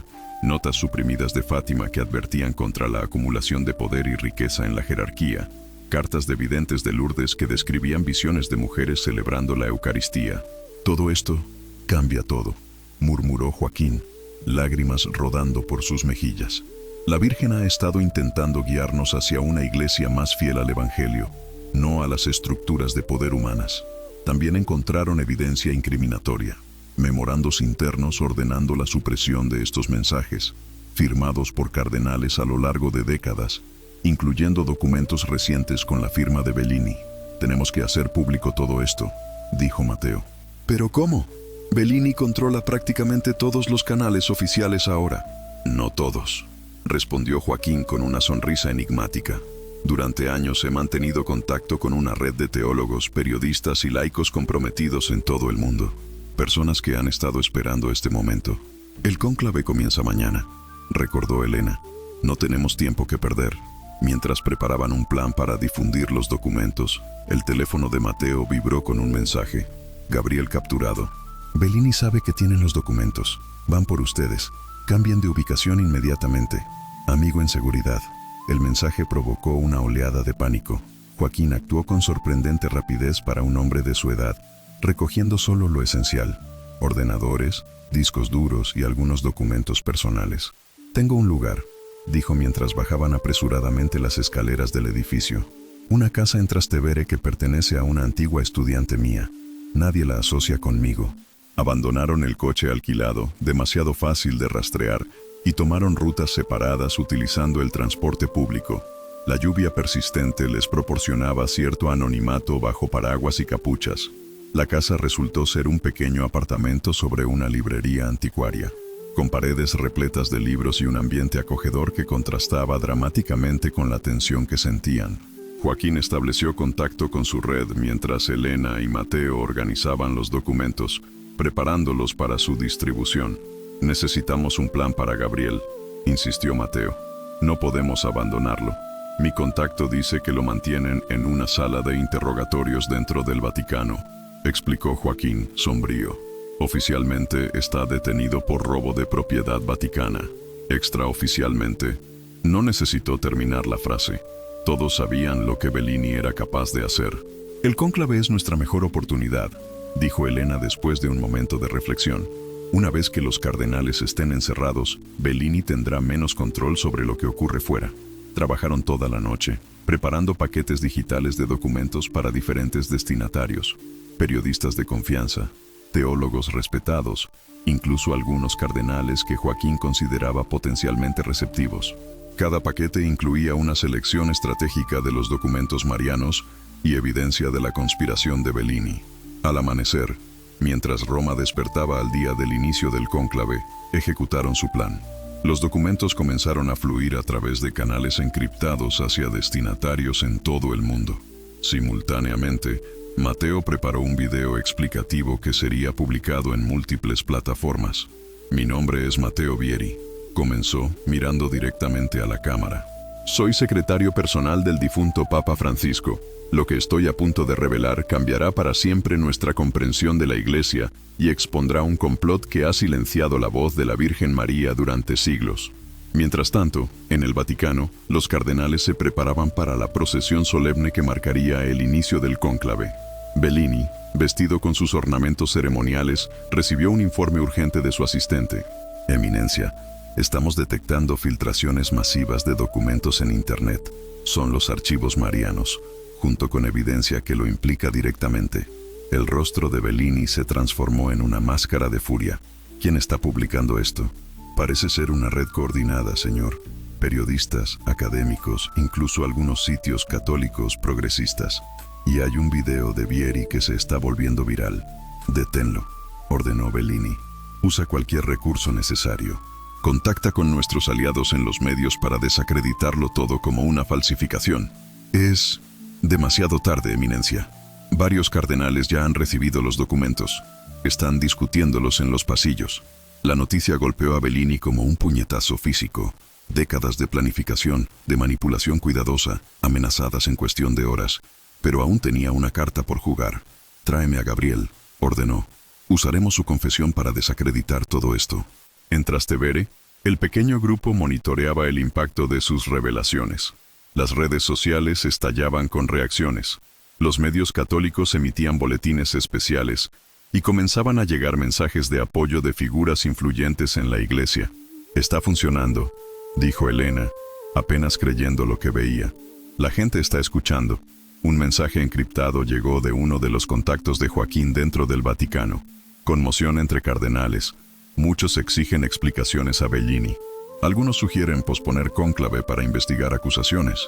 Notas suprimidas de Fátima que advertían contra la acumulación de poder y riqueza en la jerarquía. Cartas de videntes de Lourdes que describían visiones de mujeres celebrando la Eucaristía. Todo esto cambia todo, murmuró Joaquín, lágrimas rodando por sus mejillas. La Virgen ha estado intentando guiarnos hacia una iglesia más fiel al Evangelio, no a las estructuras de poder humanas. También encontraron evidencia incriminatoria, memorandos internos ordenando la supresión de estos mensajes, firmados por cardenales a lo largo de décadas, incluyendo documentos recientes con la firma de Bellini. Tenemos que hacer público todo esto, dijo Mateo. ¿Pero cómo? Bellini controla prácticamente todos los canales oficiales ahora. No todos, respondió Joaquín con una sonrisa enigmática. Durante años he mantenido contacto con una red de teólogos, periodistas y laicos comprometidos en todo el mundo. personas que han estado esperando este momento. El cónclave comienza mañana, recordó Elena. No tenemos tiempo que perder. Mientras preparaban un plan para difundir los documentos, el teléfono de Mateo vibró con un mensaje. Gabriel capturado. Bellini sabe que tienen los documentos. Van por ustedes. Cambien de ubicación inmediatamente. Amigo en seguridad. El mensaje provocó una oleada de pánico. Joaquín actuó con sorprendente rapidez para un hombre de su edad, recogiendo solo lo esencial: ordenadores, discos duros y algunos documentos personales. Tengo un lugar, dijo mientras bajaban apresuradamente las escaleras del edificio. Una casa en Trastevere que pertenece a una antigua estudiante mía. Nadie la asocia conmigo. Abandonaron el coche alquilado, demasiado fácil de rastrear, y tomaron rutas separadas utilizando el transporte público. La lluvia persistente les proporcionaba cierto anonimato bajo paraguas y capuchas. La casa resultó ser un pequeño apartamento sobre una librería anticuaria, con paredes repletas de libros y un ambiente acogedor que contrastaba dramáticamente con la tensión que sentían. Joaquín estableció contacto con su red mientras Elena y Mateo organizaban los documentos, preparándolos para su distribución. Necesitamos un plan para Gabriel, insistió Mateo. No podemos abandonarlo. Mi contacto dice que lo mantienen en una sala de interrogatorios dentro del Vaticano, explicó Joaquín, sombrío. Oficialmente está detenido por robo de propiedad vaticana. Extraoficialmente, no necesitó terminar la frase. Todos sabían lo que Bellini era capaz de hacer. El cónclave es nuestra mejor oportunidad, dijo Elena después de un momento de reflexión. Una vez que los cardenales estén encerrados, Bellini tendrá menos control sobre lo que ocurre fuera. Trabajaron toda la noche, preparando paquetes digitales de documentos para diferentes destinatarios, periodistas de confianza, teólogos respetados, incluso algunos cardenales que Joaquín consideraba potencialmente receptivos. Cada paquete incluía una selección estratégica de los documentos marianos y evidencia de la conspiración de Bellini. Al amanecer, mientras Roma despertaba al día del inicio del cónclave, ejecutaron su plan. Los documentos comenzaron a fluir a través de canales encriptados hacia destinatarios en todo el mundo. Simultáneamente, Mateo preparó un video explicativo que sería publicado en múltiples plataformas. Mi nombre es Matteo Vieri, comenzó mirando directamente a la cámara. Soy secretario personal del difunto Papa Francisco. Lo que estoy a punto de revelar cambiará para siempre nuestra comprensión de la Iglesia y expondrá un complot que ha silenciado la voz de la Virgen María durante siglos. Mientras tanto, en el Vaticano, los cardenales se preparaban para la procesión solemne que marcaría el inicio del cónclave. Bellini, vestido con sus ornamentos ceremoniales, recibió un informe urgente de su asistente. Eminencia, estamos detectando filtraciones masivas de documentos en Internet. Son los archivos marianos, junto con evidencia que lo implica directamente. El rostro de Bellini se transformó en una máscara de furia. ¿Quién está publicando esto? Parece ser una red coordinada, señor. Periodistas, académicos, incluso algunos sitios católicos progresistas. Y hay un video de Vieri que se está volviendo viral. Deténlo, ordenó Bellini. Usa cualquier recurso necesario. Contacta con nuestros aliados en los medios para desacreditarlo todo como una falsificación. Es demasiado tarde, Eminencia. Varios cardenales ya han recibido los documentos. Están discutiéndolos en los pasillos. La noticia golpeó a Bellini como un puñetazo físico. Décadas de planificación, de manipulación cuidadosa, amenazadas en cuestión de horas. Pero aún tenía una carta por jugar. Tráeme a Gabriel, ordenó. Usaremos su confesión para desacreditar todo esto. En Trastevere, el pequeño grupo monitoreaba el impacto de sus revelaciones. Las redes sociales estallaban con reacciones. Los medios católicos emitían boletines especiales y comenzaban a llegar mensajes de apoyo de figuras influyentes en la iglesia. Está funcionando, dijo Elena, apenas creyendo lo que veía. La gente está escuchando. Un mensaje encriptado llegó de uno de los contactos de Joaquín dentro del Vaticano. Conmoción entre cardenales. Muchos exigen explicaciones a Bellini. Algunos sugieren posponer cónclave para investigar acusaciones.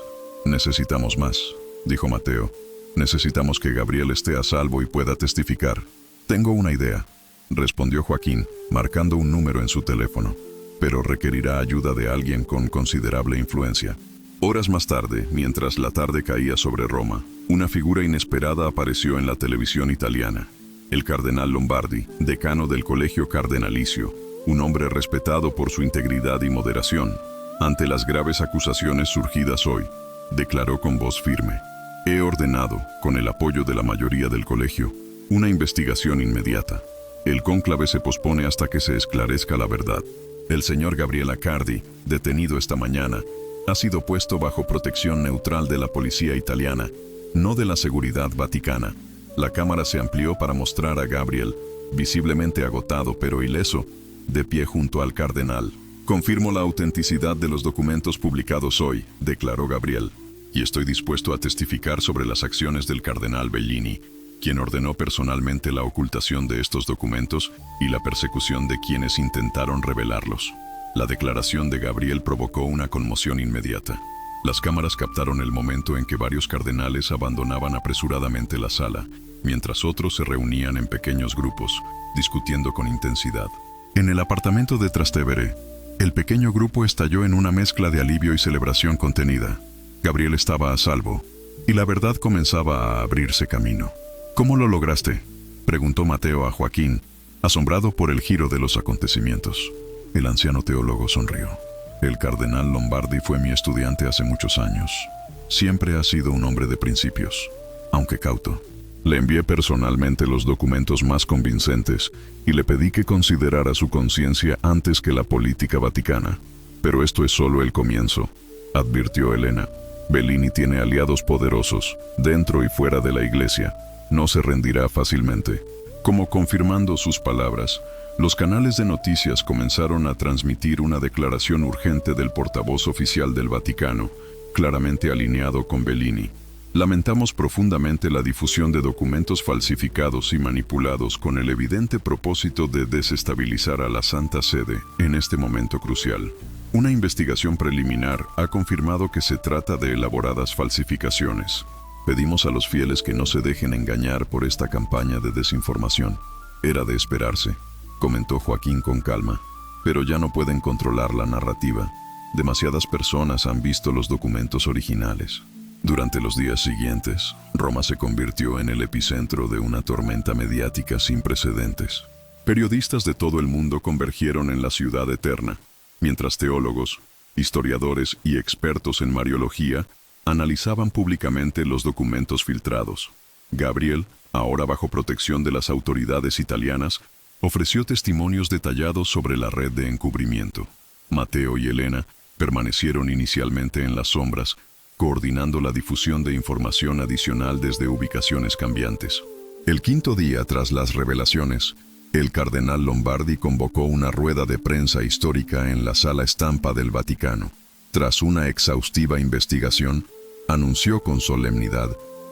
Necesitamos más, dijo Mateo. Necesitamos que Gabriel esté a salvo y pueda testificar. Tengo una idea, respondió Joaquín, marcando un número en su teléfono. Pero requerirá ayuda de alguien con considerable influencia. Horas más tarde, mientras la tarde caía sobre Roma, una figura inesperada apareció en la televisión italiana. El cardenal Lombardi, decano del Colegio Cardenalicio, un hombre respetado por su integridad y moderación, ante las graves acusaciones surgidas hoy, declaró con voz firme: he ordenado, con el apoyo de la mayoría del colegio, una investigación inmediata. El cónclave se pospone hasta que se esclarezca la verdad. El señor Gabriel Accardi, detenido esta mañana, ha sido puesto bajo protección neutral de la policía italiana, no de la seguridad vaticana. La cámara se amplió para mostrar a Gabriel, visiblemente agotado pero ileso, de pie junto al cardenal. Confirmo la autenticidad de los documentos publicados hoy, declaró Gabriel, y estoy dispuesto a testificar sobre las acciones del cardenal Bellini, quien ordenó personalmente la ocultación de estos documentos y la persecución de quienes intentaron revelarlos. La declaración de Gabriel provocó una conmoción inmediata. Las cámaras captaron el momento en que varios cardenales abandonaban apresuradamente la sala, mientras otros se reunían en pequeños grupos, discutiendo con intensidad. En el apartamento de Trastevere, el pequeño grupo estalló en una mezcla de alivio y celebración contenida. Gabriel estaba a salvo, y la verdad comenzaba a abrirse camino. ¿Cómo lo lograste?, preguntó Mateo a Joaquín, asombrado por el giro de los acontecimientos. El anciano teólogo sonrió. El cardenal Lombardi fue mi estudiante hace muchos años. Siempre ha sido un hombre de principios, aunque cauto. Le envié personalmente los documentos más convincentes y le pedí que considerara su conciencia antes que la política vaticana. Pero esto es solo el comienzo, advirtió Elena. Bellini tiene aliados poderosos, dentro y fuera de la iglesia. No se rendirá fácilmente. Como confirmando sus palabras, los canales de noticias comenzaron a transmitir una declaración urgente del portavoz oficial del Vaticano, claramente alineado con Bellini. Lamentamos profundamente la difusión de documentos falsificados y manipulados con el evidente propósito de desestabilizar a la Santa Sede en este momento crucial. Una investigación preliminar ha confirmado que se trata de elaboradas falsificaciones. Pedimos a los fieles que no se dejen engañar por esta campaña de desinformación. Era de esperarse, comentó Joaquín con calma, pero ya no pueden controlar la narrativa. Demasiadas personas han visto los documentos originales. Durante los días siguientes, Roma se convirtió en el epicentro de una tormenta mediática sin precedentes. Periodistas de todo el mundo convergieron en la ciudad eterna, mientras teólogos, historiadores y expertos en mariología analizaban públicamente los documentos filtrados. Gabriel, ahora bajo protección de las autoridades italianas, ofreció testimonios detallados sobre la red de encubrimiento. Mateo y Elena permanecieron inicialmente en las sombras, coordinando la difusión de información adicional desde ubicaciones cambiantes. El quinto día tras las revelaciones, el cardenal Lombardi convocó una rueda de prensa histórica en la Sala Estampa del Vaticano. Tras una exhaustiva investigación, anunció con solemnidad: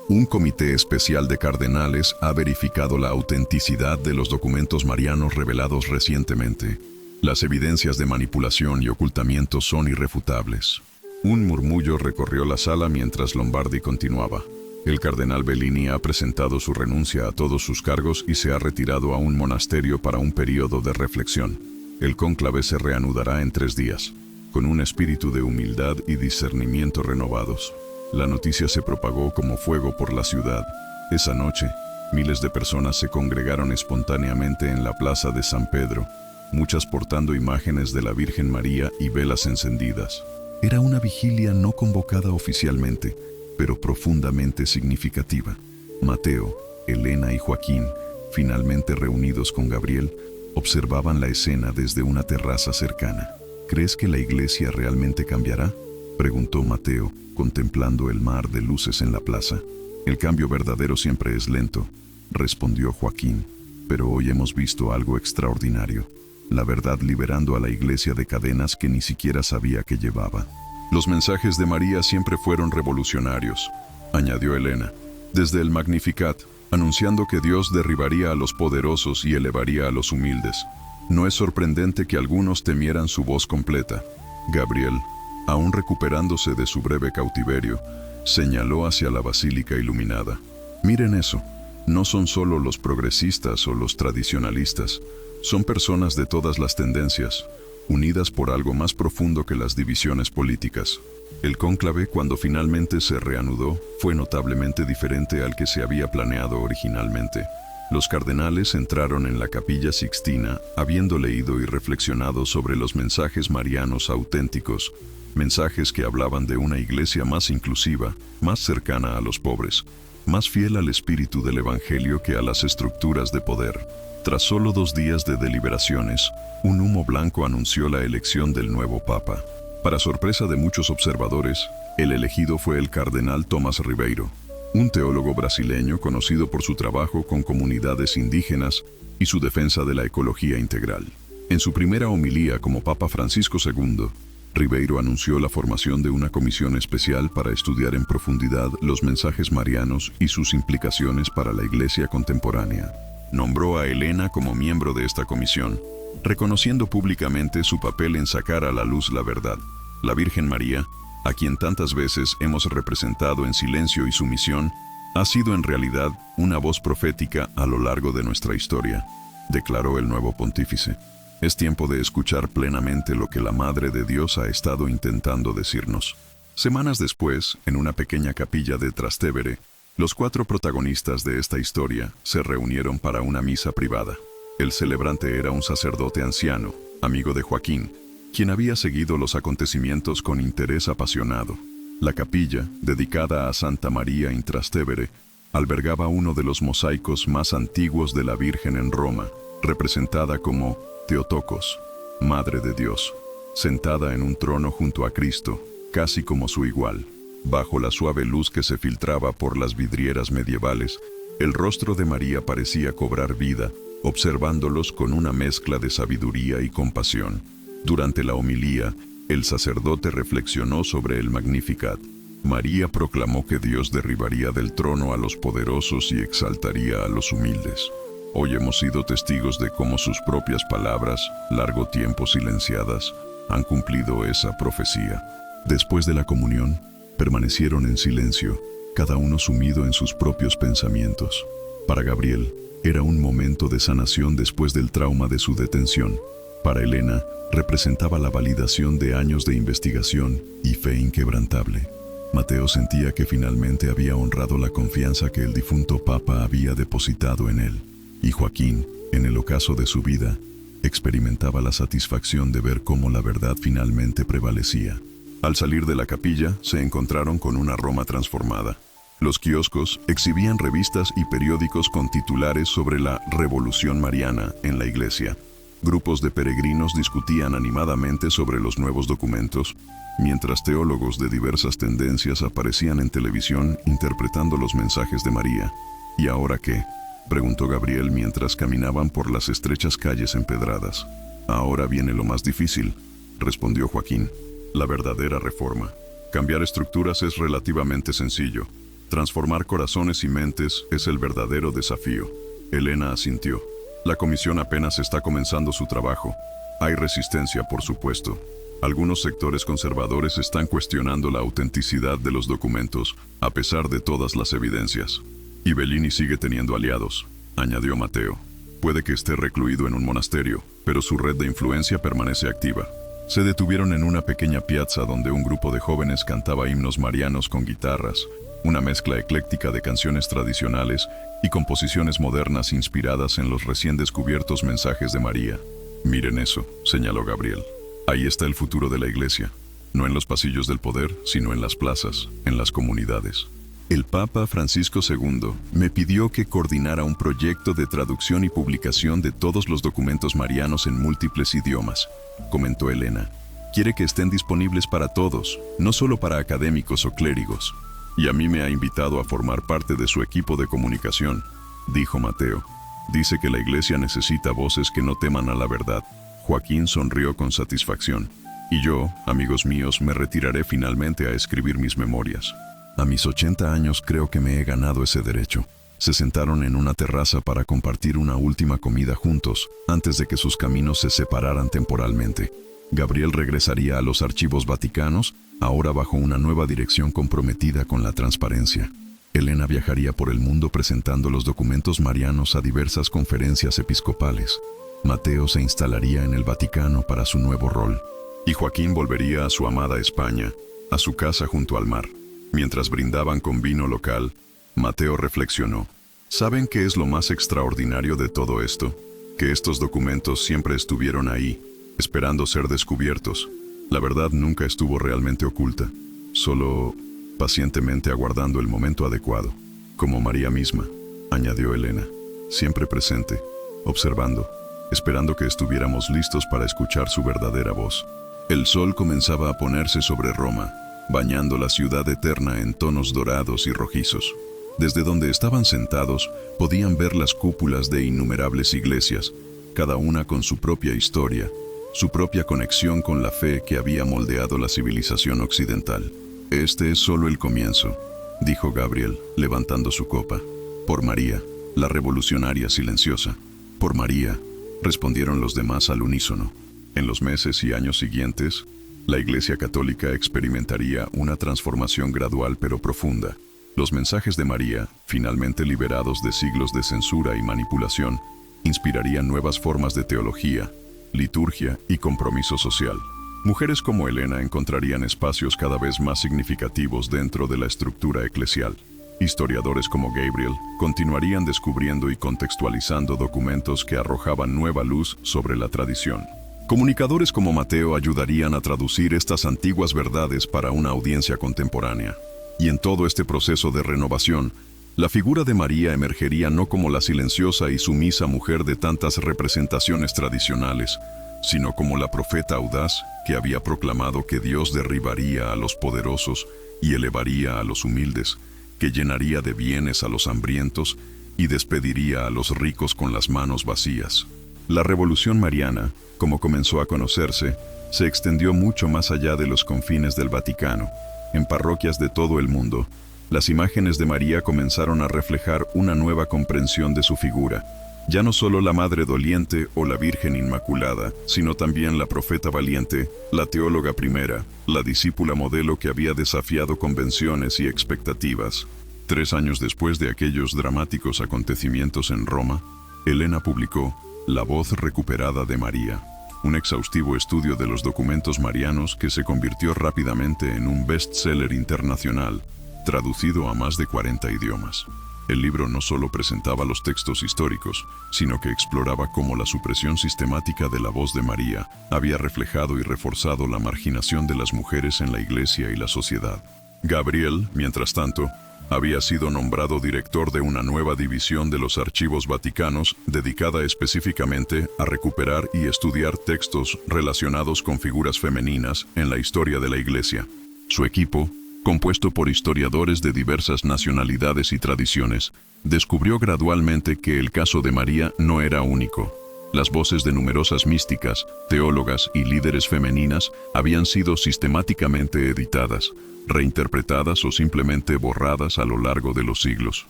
un comité especial de cardenales ha verificado la autenticidad de los documentos marianos revelados recientemente. Las evidencias de manipulación y ocultamiento son irrefutables. Un murmullo recorrió la sala mientras Lombardi continuaba. El cardenal Bellini ha presentado su renuncia a todos sus cargos y se ha retirado a un monasterio para un período de reflexión. El cónclave se reanudará en 3 días, con un espíritu de humildad y discernimiento renovados. La noticia se propagó como fuego por la ciudad. Esa noche, miles de personas se congregaron espontáneamente en la plaza de San Pedro, muchas portando imágenes de la Virgen María y velas encendidas. Era una vigilia no convocada oficialmente, pero profundamente significativa. Mateo, Elena y Joaquín, finalmente reunidos con Gabriel, observaban la escena desde una terraza cercana. ¿Crees que la iglesia realmente cambiará?, preguntó Mateo, contemplando el mar de luces en la plaza. El cambio verdadero siempre es lento, respondió Joaquín, pero hoy hemos visto algo extraordinario. La verdad liberando a la iglesia de cadenas que ni siquiera sabía que llevaba. Los mensajes de María siempre fueron revolucionarios, añadió Elena, desde el Magnificat, anunciando que Dios derribaría a los poderosos y elevaría a los humildes. No es sorprendente que algunos temieran su voz completa. Gabriel, aún recuperándose de su breve cautiverio, señaló hacia la basílica iluminada. Miren eso, no son solo los progresistas o los tradicionalistas, son personas de todas las tendencias, unidas por algo más profundo que las divisiones políticas. El cónclave, cuando finalmente se reanudó, fue notablemente diferente al que se había planeado originalmente. Los cardenales entraron en la Capilla Sixtina habiendo leído y reflexionado sobre los mensajes marianos auténticos, mensajes que hablaban de una iglesia más inclusiva, más cercana a los pobres, más fiel al espíritu del Evangelio que a las estructuras de poder. Tras solo 2 días de deliberaciones, un humo blanco anunció la elección del nuevo Papa. Para sorpresa de muchos observadores, el elegido fue el cardenal Tomás Ribeiro, un teólogo brasileño conocido por su trabajo con comunidades indígenas y su defensa de la ecología integral. En su primera homilía como Papa Francisco II, Ribeiro anunció la formación de una comisión especial para estudiar en profundidad los mensajes marianos y sus implicaciones para la Iglesia contemporánea. Nombró a Elena como miembro de esta comisión, reconociendo públicamente su papel en sacar a la luz la verdad. La Virgen María, a quien tantas veces hemos representado en silencio y sumisión, ha sido en realidad una voz profética a lo largo de nuestra historia, declaró el nuevo pontífice. Es tiempo de escuchar plenamente lo que la Madre de Dios ha estado intentando decirnos. Semanas después, en una pequeña capilla de Trastevere, los 4 protagonistas de esta historia se reunieron para una misa privada. El celebrante era un sacerdote anciano, amigo de Joaquín, quien había seguido los acontecimientos con interés apasionado. La capilla, dedicada a Santa María in Trastevere, albergaba uno de los mosaicos más antiguos de la Virgen en Roma, representada como Theotokos, Madre de Dios, sentada en un trono junto a Cristo, casi como su igual. Bajo la suave luz que se filtraba por las vidrieras medievales, el rostro de María parecía cobrar vida, observándolos con una mezcla de sabiduría y compasión. Durante la homilía, el sacerdote reflexionó sobre el Magnificat. María proclamó que Dios derribaría del trono a los poderosos y exaltaría a los humildes. Hoy hemos sido testigos de cómo sus propias palabras, largo tiempo silenciadas, han cumplido esa profecía. Después de la comunión, permanecieron en silencio, cada uno sumido en sus propios pensamientos. Para Gabriel, era un momento de sanación después del trauma de su detención. Para Elena, representaba la validación de años de investigación y fe inquebrantable. Mateo sentía que finalmente había honrado la confianza que el difunto Papa había depositado en él. Y Joaquín, en el ocaso de su vida, experimentaba la satisfacción de ver cómo la verdad finalmente prevalecía. Al salir de la capilla, se encontraron con una Roma transformada. Los kioscos exhibían revistas y periódicos con titulares sobre la Revolución Mariana en la iglesia. Grupos de peregrinos discutían animadamente sobre los nuevos documentos, mientras teólogos de diversas tendencias aparecían en televisión interpretando los mensajes de María. ¿Y ahora qué?, preguntó Gabriel mientras caminaban por las estrechas calles empedradas. Ahora viene lo más difícil, respondió Joaquín. La verdadera reforma. Cambiar estructuras es relativamente sencillo. Transformar corazones y mentes es el verdadero desafío. Elena asintió. La comisión apenas está comenzando su trabajo. Hay resistencia, por supuesto. Algunos sectores conservadores están cuestionando la autenticidad de los documentos, a pesar de todas las evidencias. Y Bellini sigue teniendo aliados, añadió Mateo. Puede que esté recluido en un monasterio, pero su red de influencia permanece activa. Se detuvieron en una pequeña piazza donde un grupo de jóvenes cantaba himnos marianos con guitarras, una mezcla ecléctica de canciones tradicionales y composiciones modernas inspiradas en los recién descubiertos mensajes de María. Miren eso, señaló Gabriel. Ahí está el futuro de la iglesia, no en los pasillos del poder, sino en las plazas, en las comunidades. El Papa Francisco II me pidió que coordinara un proyecto de traducción y publicación de todos los documentos marianos en múltiples idiomas, comentó Elena. Quiere que estén disponibles para todos, no solo para académicos o clérigos. Y a mí me ha invitado a formar parte de su equipo de comunicación, dijo Mateo. Dice que la iglesia necesita voces que no teman a la verdad. Joaquín sonrió con satisfacción. Y yo, amigos míos, me retiraré finalmente a escribir mis memorias. A mis 80 años creo que me he ganado ese derecho. Se sentaron en una terraza para compartir una última comida juntos, antes de que sus caminos se separaran temporalmente. Gabriel regresaría a los archivos vaticanos, ahora bajo una nueva dirección comprometida con la transparencia. Elena viajaría por el mundo presentando los documentos marianos a diversas conferencias episcopales. Mateo se instalaría en el Vaticano para su nuevo rol. Y Joaquín volvería a su amada España, a su casa junto al mar. Mientras brindaban con vino local, Mateo reflexionó. ¿Saben qué es lo más extraordinario de todo esto? Que estos documentos siempre estuvieron ahí, esperando ser descubiertos. La verdad nunca estuvo realmente oculta, solo pacientemente aguardando el momento adecuado, como María misma, añadió Elena, siempre presente, observando, esperando que estuviéramos listos para escuchar su verdadera voz. El sol comenzaba a ponerse sobre Roma, bañando la ciudad eterna en tonos dorados y rojizos. Desde donde estaban sentados, podían ver las cúpulas de innumerables iglesias, cada una con su propia historia, su propia conexión con la fe que había moldeado la civilización occidental. Este es solo el comienzo, dijo Gabriel, levantando su copa. Por María, la revolucionaria silenciosa. Por María, respondieron los demás al unísono. En los meses y años siguientes, la Iglesia Católica experimentaría una transformación gradual pero profunda. Los mensajes de María, finalmente liberados de siglos de censura y manipulación, inspirarían nuevas formas de teología, liturgia y compromiso social. Mujeres como Elena encontrarían espacios cada vez más significativos dentro de la estructura eclesial. Historiadores como Gabriel continuarían descubriendo y contextualizando documentos que arrojaban nueva luz sobre la tradición. Comunicadores como Mateo ayudarían a traducir estas antiguas verdades para una audiencia contemporánea. Y en todo este proceso de renovación, la figura de María emergería no como la silenciosa y sumisa mujer de tantas representaciones tradicionales, sino como la profeta audaz que había proclamado que Dios derribaría a los poderosos y elevaría a los humildes, que llenaría de bienes a los hambrientos y despediría a los ricos con las manos vacías. La Revolución Mariana, como comenzó a conocerse, se extendió mucho más allá de los confines del Vaticano. En parroquias de todo el mundo, las imágenes de María comenzaron a reflejar una nueva comprensión de su figura. Ya no solo la Madre Doliente o la Virgen Inmaculada, sino también la profeta valiente, la teóloga primera, la discípula modelo que había desafiado convenciones y expectativas. 3 años después de aquellos dramáticos acontecimientos en Roma, Elena publicó La voz recuperada de María, un exhaustivo estudio de los documentos marianos que se convirtió rápidamente en un bestseller internacional, traducido a más de 40 idiomas. El libro no solo presentaba los textos históricos, sino que exploraba cómo la supresión sistemática de la voz de María había reflejado y reforzado la marginación de las mujeres en la Iglesia y la sociedad. Gabriel, mientras tanto, había sido nombrado director de una nueva división de los archivos vaticanos dedicada específicamente a recuperar y estudiar textos relacionados con figuras femeninas en la historia de la Iglesia. Su equipo, compuesto por historiadores de diversas nacionalidades y tradiciones, descubrió gradualmente que el caso de María no era único. Las voces de numerosas místicas, teólogas y líderes femeninas habían sido sistemáticamente editadas, reinterpretadas o simplemente borradas a lo largo de los siglos.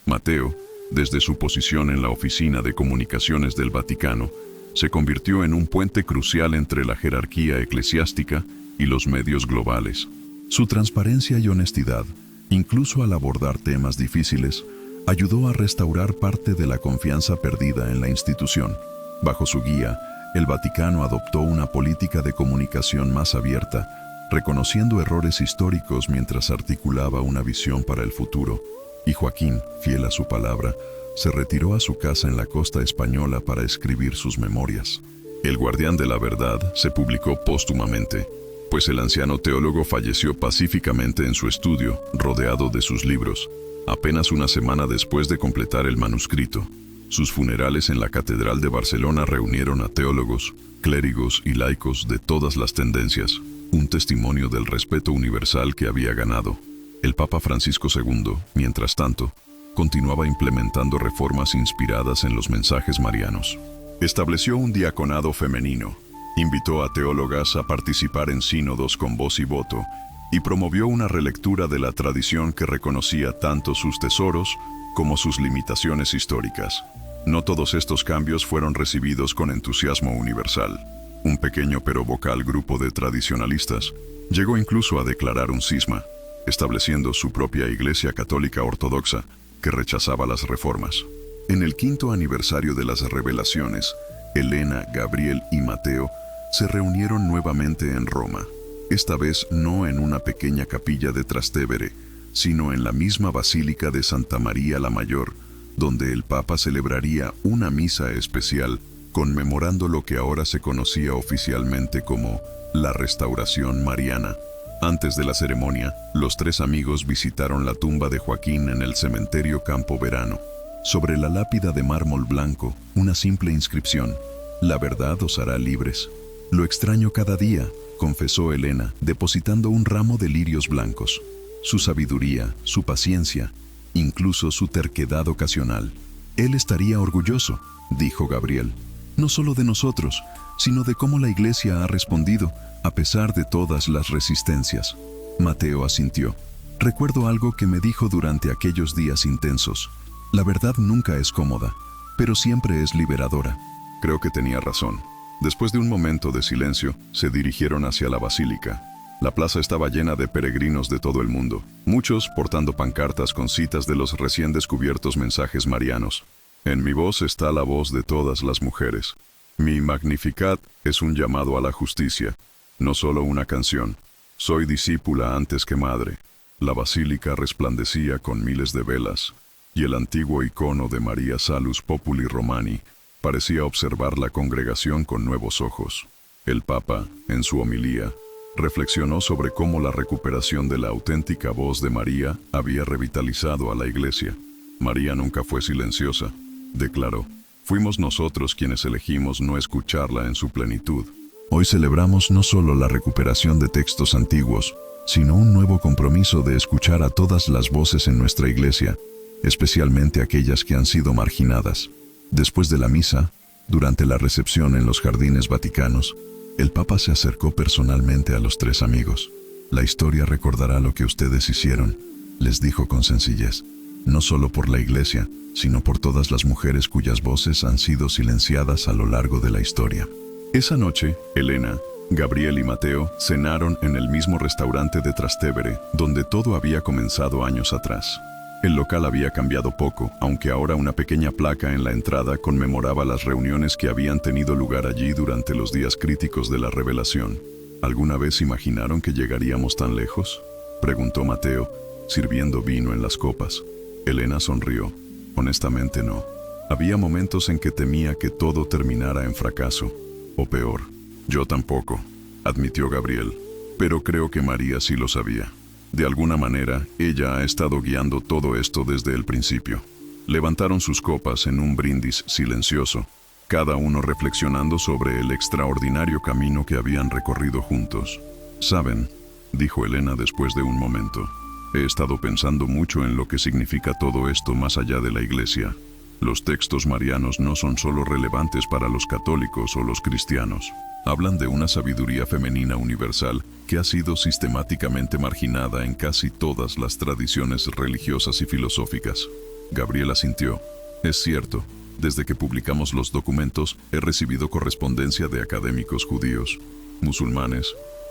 Mateo, desde su posición en la Oficina de Comunicaciones del Vaticano, se convirtió en un puente crucial entre la jerarquía eclesiástica y los medios globales. Su transparencia y honestidad, incluso al abordar temas difíciles, ayudó a restaurar parte de la confianza perdida en la institución. Bajo su guía, el Vaticano adoptó una política de comunicación más abierta, reconociendo errores históricos mientras articulaba una visión para el futuro. Y Joaquín, fiel a su palabra, se retiró a su casa en la costa española para escribir sus memorias. El Guardián de la Verdad se publicó póstumamente, pues el anciano teólogo falleció pacíficamente en su estudio, rodeado de sus libros, apenas una semana después de completar el manuscrito. Sus funerales en la Catedral de Barcelona reunieron a teólogos, clérigos y laicos de todas las tendencias, un testimonio del respeto universal que había ganado. El Papa Francisco II, mientras tanto, continuaba implementando reformas inspiradas en los mensajes marianos. Estableció un diaconado femenino, invitó a teólogas a participar en sínodos con voz y voto, y promovió una relectura de la tradición que reconocía tanto sus tesoros como sus limitaciones históricas. No todos estos cambios fueron recibidos con entusiasmo universal. Un pequeño pero vocal grupo de tradicionalistas llegó incluso a declarar un cisma, estableciendo su propia Iglesia Católica Ortodoxa que rechazaba las reformas. En el 5º aniversario de las revelaciones, Elena, Gabriel y Mateo se reunieron nuevamente en Roma, esta vez no en una pequeña capilla de Trastevere, sino en la misma Basílica de Santa María la Mayor, donde el Papa celebraría una misa especial conmemorando lo que ahora se conocía oficialmente como la Restauración Mariana. Antes de la ceremonia, los tres amigos visitaron la tumba de Joaquín en el cementerio Campo Verano. Sobre la lápida de mármol blanco, una simple inscripción: «La verdad os hará libres». «Lo extraño cada día», confesó Elena, depositando un ramo de lirios blancos. Su sabiduría, su paciencia, incluso su terquedad ocasional. «Él estaría orgulloso», dijo Gabriel, «no solo de nosotros, sino de cómo la Iglesia ha respondido, a pesar de todas las resistencias». Mateo asintió. «Recuerdo algo que me dijo durante aquellos días intensos. La verdad nunca es cómoda, pero siempre es liberadora». Creo que tenía razón. Después de un momento de silencio, se dirigieron hacia la basílica. La plaza estaba llena de peregrinos de todo el mundo, muchos portando pancartas con citas de los recién descubiertos mensajes marianos. «En mi voz está la voz de todas las mujeres. Mi Magnificat es un llamado a la justicia, no solo una canción. Soy discípula antes que madre». La basílica resplandecía con miles de velas, y el antiguo icono de María Salus Populi Romani parecía observar la congregación con nuevos ojos. El Papa, en su homilía, reflexionó sobre cómo la recuperación de la auténtica voz de María había revitalizado a la Iglesia. «María nunca fue silenciosa», declaró. «Fuimos nosotros quienes elegimos no escucharla en su plenitud». Hoy celebramos no solo la recuperación de textos antiguos, sino un nuevo compromiso de escuchar a todas las voces en nuestra Iglesia, especialmente aquellas que han sido marginadas. Después de la misa, durante la recepción en los jardines vaticanos, el Papa se acercó personalmente a los tres amigos. «La historia recordará lo que ustedes hicieron», les dijo con sencillez, «no solo por la Iglesia, sino por todas las mujeres cuyas voces han sido silenciadas a lo largo de la historia». Esa noche, Elena, Gabriel y Mateo cenaron en el mismo restaurante de Trastevere, donde todo había comenzado años atrás. El local había cambiado poco, aunque ahora una pequeña placa en la entrada conmemoraba las reuniones que habían tenido lugar allí durante los días críticos de la revelación. «¿Alguna vez imaginaron que llegaríamos tan lejos?», preguntó Mateo, sirviendo vino en las copas. Elena sonrió. «Honestamente no. Había momentos en que temía que todo terminara en fracaso. O peor». «Yo tampoco», admitió Gabriel. «Pero creo que María sí lo sabía. De alguna manera, ella ha estado guiando todo esto desde el principio». Levantaron sus copas en un brindis silencioso, cada uno reflexionando sobre el extraordinario camino que habían recorrido juntos. «Saben», dijo Elena después de un momento, «he estado pensando mucho en lo que significa todo esto más allá de la Iglesia. Los textos marianos no son solo relevantes para los católicos o los cristianos. Hablan de una sabiduría femenina universal que ha sido sistemáticamente marginada en casi todas las tradiciones religiosas y filosóficas». Gabriel asintió. «Es cierto, desde que publicamos los documentos he recibido correspondencia de académicos judíos, musulmanes,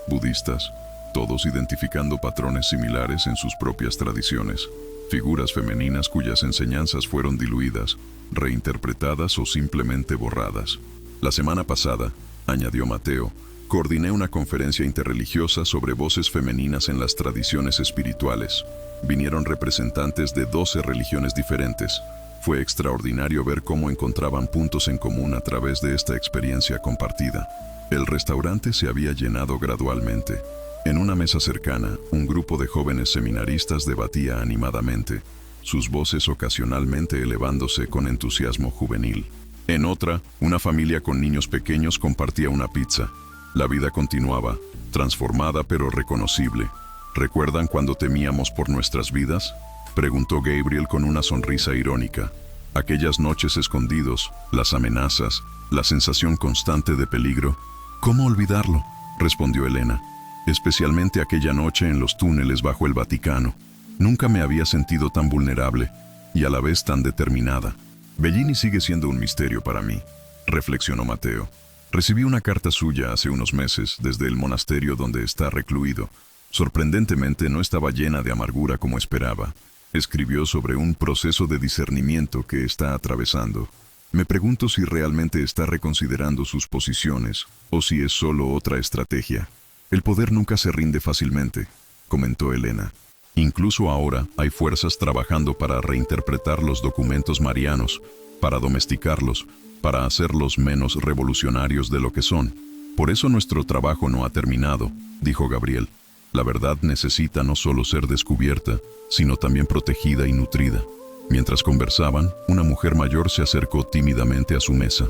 budistas, todos identificando patrones similares en sus propias tradiciones. Figuras femeninas cuyas enseñanzas fueron diluidas, reinterpretadas o simplemente borradas. La semana pasada», añadió Mateo, «coordiné una conferencia interreligiosa sobre voces femeninas en las tradiciones espirituales. Vinieron representantes de 12 religiones diferentes. Fue extraordinario ver cómo encontraban puntos en común a través de esta experiencia compartida». El restaurante se había llenado gradualmente. En una mesa cercana, un grupo de jóvenes seminaristas debatía animadamente, sus voces ocasionalmente elevándose con entusiasmo juvenil. En otra, una familia con niños pequeños compartía una pizza. La vida continuaba, transformada pero reconocible. «¿Recuerdan cuando temíamos por nuestras vidas?», preguntó Gabriel con una sonrisa irónica. «Aquellas noches escondidos, las amenazas, la sensación constante de peligro». «¿Cómo olvidarlo?», respondió Elena. «Especialmente aquella noche en los túneles bajo el Vaticano. Nunca me había sentido tan vulnerable y a la vez tan determinada». «Bellini sigue siendo un misterio para mí», reflexionó Mateo. «Recibí una carta suya hace unos meses desde el monasterio donde está recluido. Sorprendentemente no estaba llena de amargura como esperaba. Escribió sobre un proceso de discernimiento que está atravesando. Me pregunto si realmente está reconsiderando sus posiciones o si es solo otra estrategia. El poder nunca se rinde fácilmente», comentó Elena. Incluso ahora hay fuerzas trabajando para reinterpretar los documentos marianos, para domesticarlos, para hacerlos menos revolucionarios de lo que son. Por eso nuestro trabajo no ha terminado, dijo Gabriel. La verdad necesita no solo ser descubierta, sino también protegida y nutrida. Mientras conversaban, una mujer mayor se acercó tímidamente a su mesa.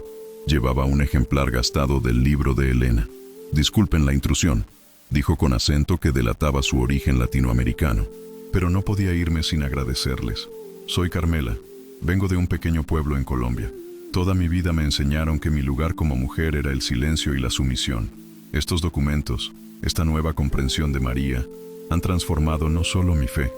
Llevaba un ejemplar gastado del libro de Elena. «Disculpen la intrusión», dijo con acento que delataba su origen latinoamericano. «Pero no podía irme sin agradecerles. Soy Carmela. Vengo de un pequeño pueblo en Colombia. Toda mi vida me enseñaron que mi lugar como mujer era el silencio y la sumisión. Estos documentos, esta nueva comprensión de María, han transformado no solo mi fe,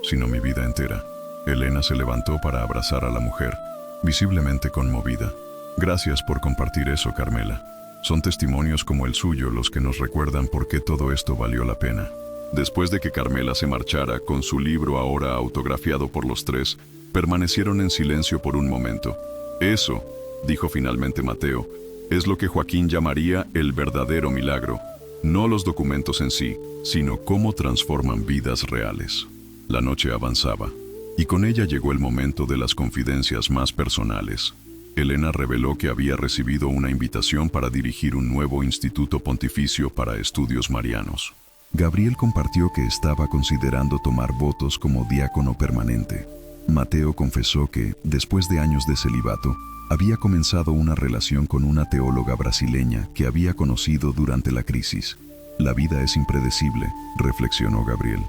sino mi vida entera». Elena se levantó para abrazar a la mujer, visiblemente conmovida. «Gracias por compartir eso, Carmela. Son testimonios como el suyo los que nos recuerdan por qué todo esto valió la pena». Después de que Carmela se marchara con su libro ahora autografiado por los tres, permanecieron en silencio por un momento. «Eso», dijo finalmente Mateo, «es lo que Joaquín llamaría el verdadero milagro. No los documentos en sí, sino cómo transforman vidas reales». La noche avanzaba, y con ella llegó el momento de las confidencias más personales. Elena reveló que había recibido una invitación para dirigir un nuevo instituto pontificio para estudios marianos. Gabriel compartió que estaba considerando tomar votos como diácono permanente. Mateo confesó que, después de años de celibato, había comenzado una relación con una teóloga brasileña que había conocido durante la crisis. «La vida es impredecible», reflexionó Gabriel.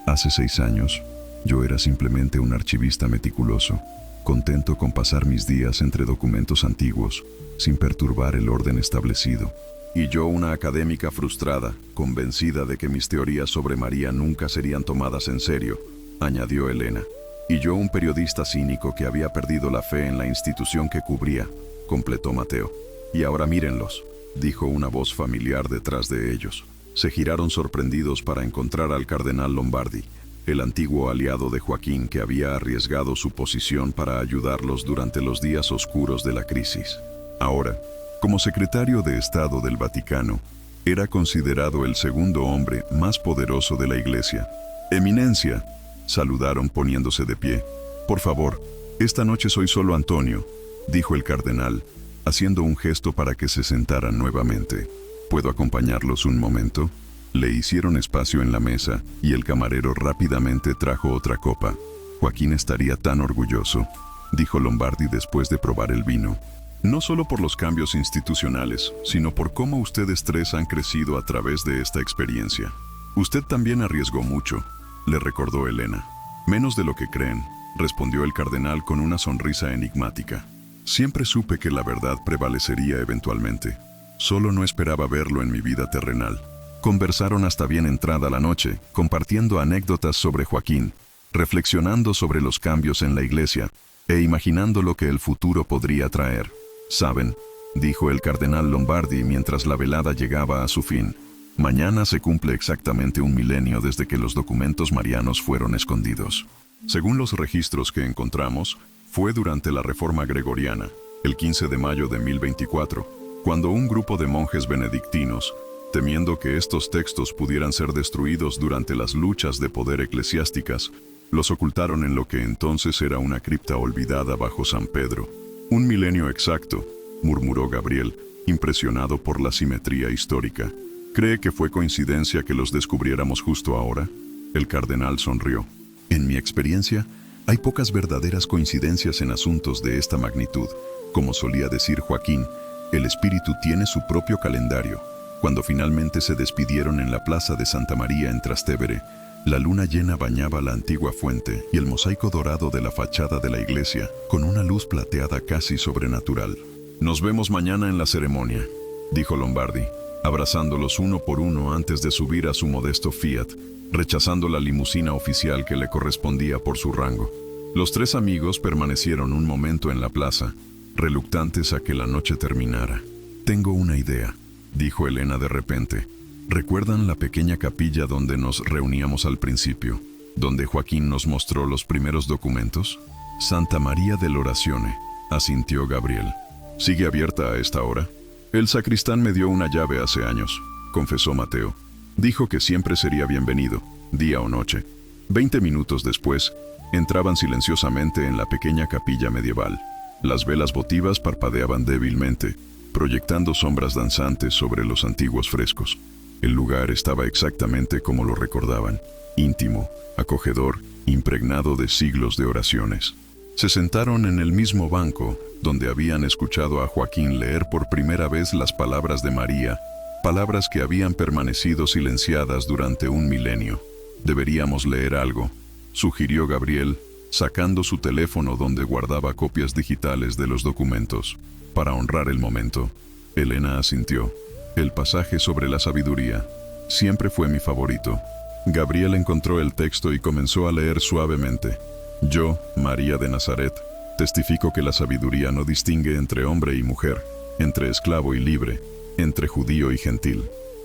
«Hace 6 años, yo era simplemente un archivista meticuloso, contento con pasar mis días entre documentos antiguos, sin perturbar el orden establecido. Y yo una académica frustrada, convencida de que mis teorías sobre María nunca serían tomadas en serio», añadió Elena. «Y yo un periodista cínico que había perdido la fe en la institución que cubría», completó Mateo. «Y ahora mírenlos», dijo una voz familiar detrás de ellos. Se giraron sorprendidos para encontrar al cardenal Lombardi, el antiguo aliado de Joaquín que había arriesgado su posición para ayudarlos durante los días oscuros de la crisis. Ahora, como secretario de Estado del Vaticano, era considerado el segundo hombre más poderoso de la Iglesia. «Eminencia», saludaron poniéndose de pie. «Por favor, esta noche soy solo Antonio», dijo el cardenal, haciendo un gesto para que se sentaran nuevamente. «¿Puedo acompañarlos un momento?». Le hicieron espacio en la mesa y el camarero rápidamente trajo otra copa. «Joaquín estaría tan orgulloso», dijo Lombardi después de probar el vino. «No solo por los cambios institucionales, sino por cómo ustedes tres han crecido a través de esta experiencia. Usted también arriesgó mucho», le recordó Elena. «Menos de lo que creen», respondió el cardenal con una sonrisa enigmática. «Siempre supe que la verdad prevalecería eventualmente. Solo no esperaba verlo en mi vida terrenal». Conversaron hasta bien entrada la noche, compartiendo anécdotas sobre Joaquín, reflexionando sobre los cambios en la iglesia e imaginando lo que el futuro podría traer. «Saben», dijo el cardenal Lombardi mientras la velada llegaba a su fin, «mañana se cumple exactamente 1 milenio desde que los documentos marianos fueron escondidos. Según los registros que encontramos, fue durante la Reforma Gregoriana, el 15 de mayo de 1024, cuando un grupo de monjes benedictinos, temiendo que estos textos pudieran ser destruidos durante las luchas de poder eclesiásticas, los ocultaron en lo que entonces era una cripta olvidada bajo San Pedro. 1 milenio exacto», murmuró Gabriel, impresionado por la simetría histórica. «¿Cree que fue coincidencia que los descubriéramos justo ahora?». El cardenal sonrió. «En mi experiencia, hay pocas verdaderas coincidencias en asuntos de esta magnitud. Como solía decir Joaquín, el espíritu tiene su propio calendario». Cuando finalmente se despidieron en la plaza de Santa María en Trastevere, la luna llena bañaba la antigua fuente y el mosaico dorado de la fachada de la iglesia, con una luz plateada casi sobrenatural. «Nos vemos mañana en la ceremonia», dijo Lombardi, abrazándolos uno por uno antes de subir a su modesto Fiat, rechazando la limusina oficial que le correspondía por su rango. Los tres amigos permanecieron un momento en la plaza, reluctantes a que la noche terminara. «Tengo una idea», dijo Elena de repente. «¿Recuerdan la pequeña capilla donde nos reuníamos al principio, donde Joaquín nos mostró los primeros documentos?» «Santa María dell'Orazione», asintió Gabriel. «¿Sigue abierta a esta hora?» «El sacristán me dio una llave hace años», confesó Mateo. «Dijo que siempre sería bienvenido, día o noche». 20 minutos después, entraban silenciosamente en la pequeña capilla medieval. Las velas votivas parpadeaban débilmente, proyectando sombras danzantes sobre los antiguos frescos. El lugar estaba exactamente como lo recordaban, íntimo, acogedor, impregnado de siglos de oraciones. Se sentaron en el mismo banco, donde habían escuchado a Joaquín leer por primera vez las palabras de María, palabras que habían permanecido silenciadas durante un milenio. «Deberíamos leer algo», sugirió Gabriel, sacando su teléfono donde guardaba copias digitales de los documentos. Para honrar el momento, Elena asintió. El pasaje sobre la sabiduría siempre fue mi favorito. Gabriel encontró el texto y comenzó a leer suavemente. Yo, María de Nazaret, testifico que la sabiduría no distingue entre hombre y mujer, entre esclavo y libre, entre judío y gentil.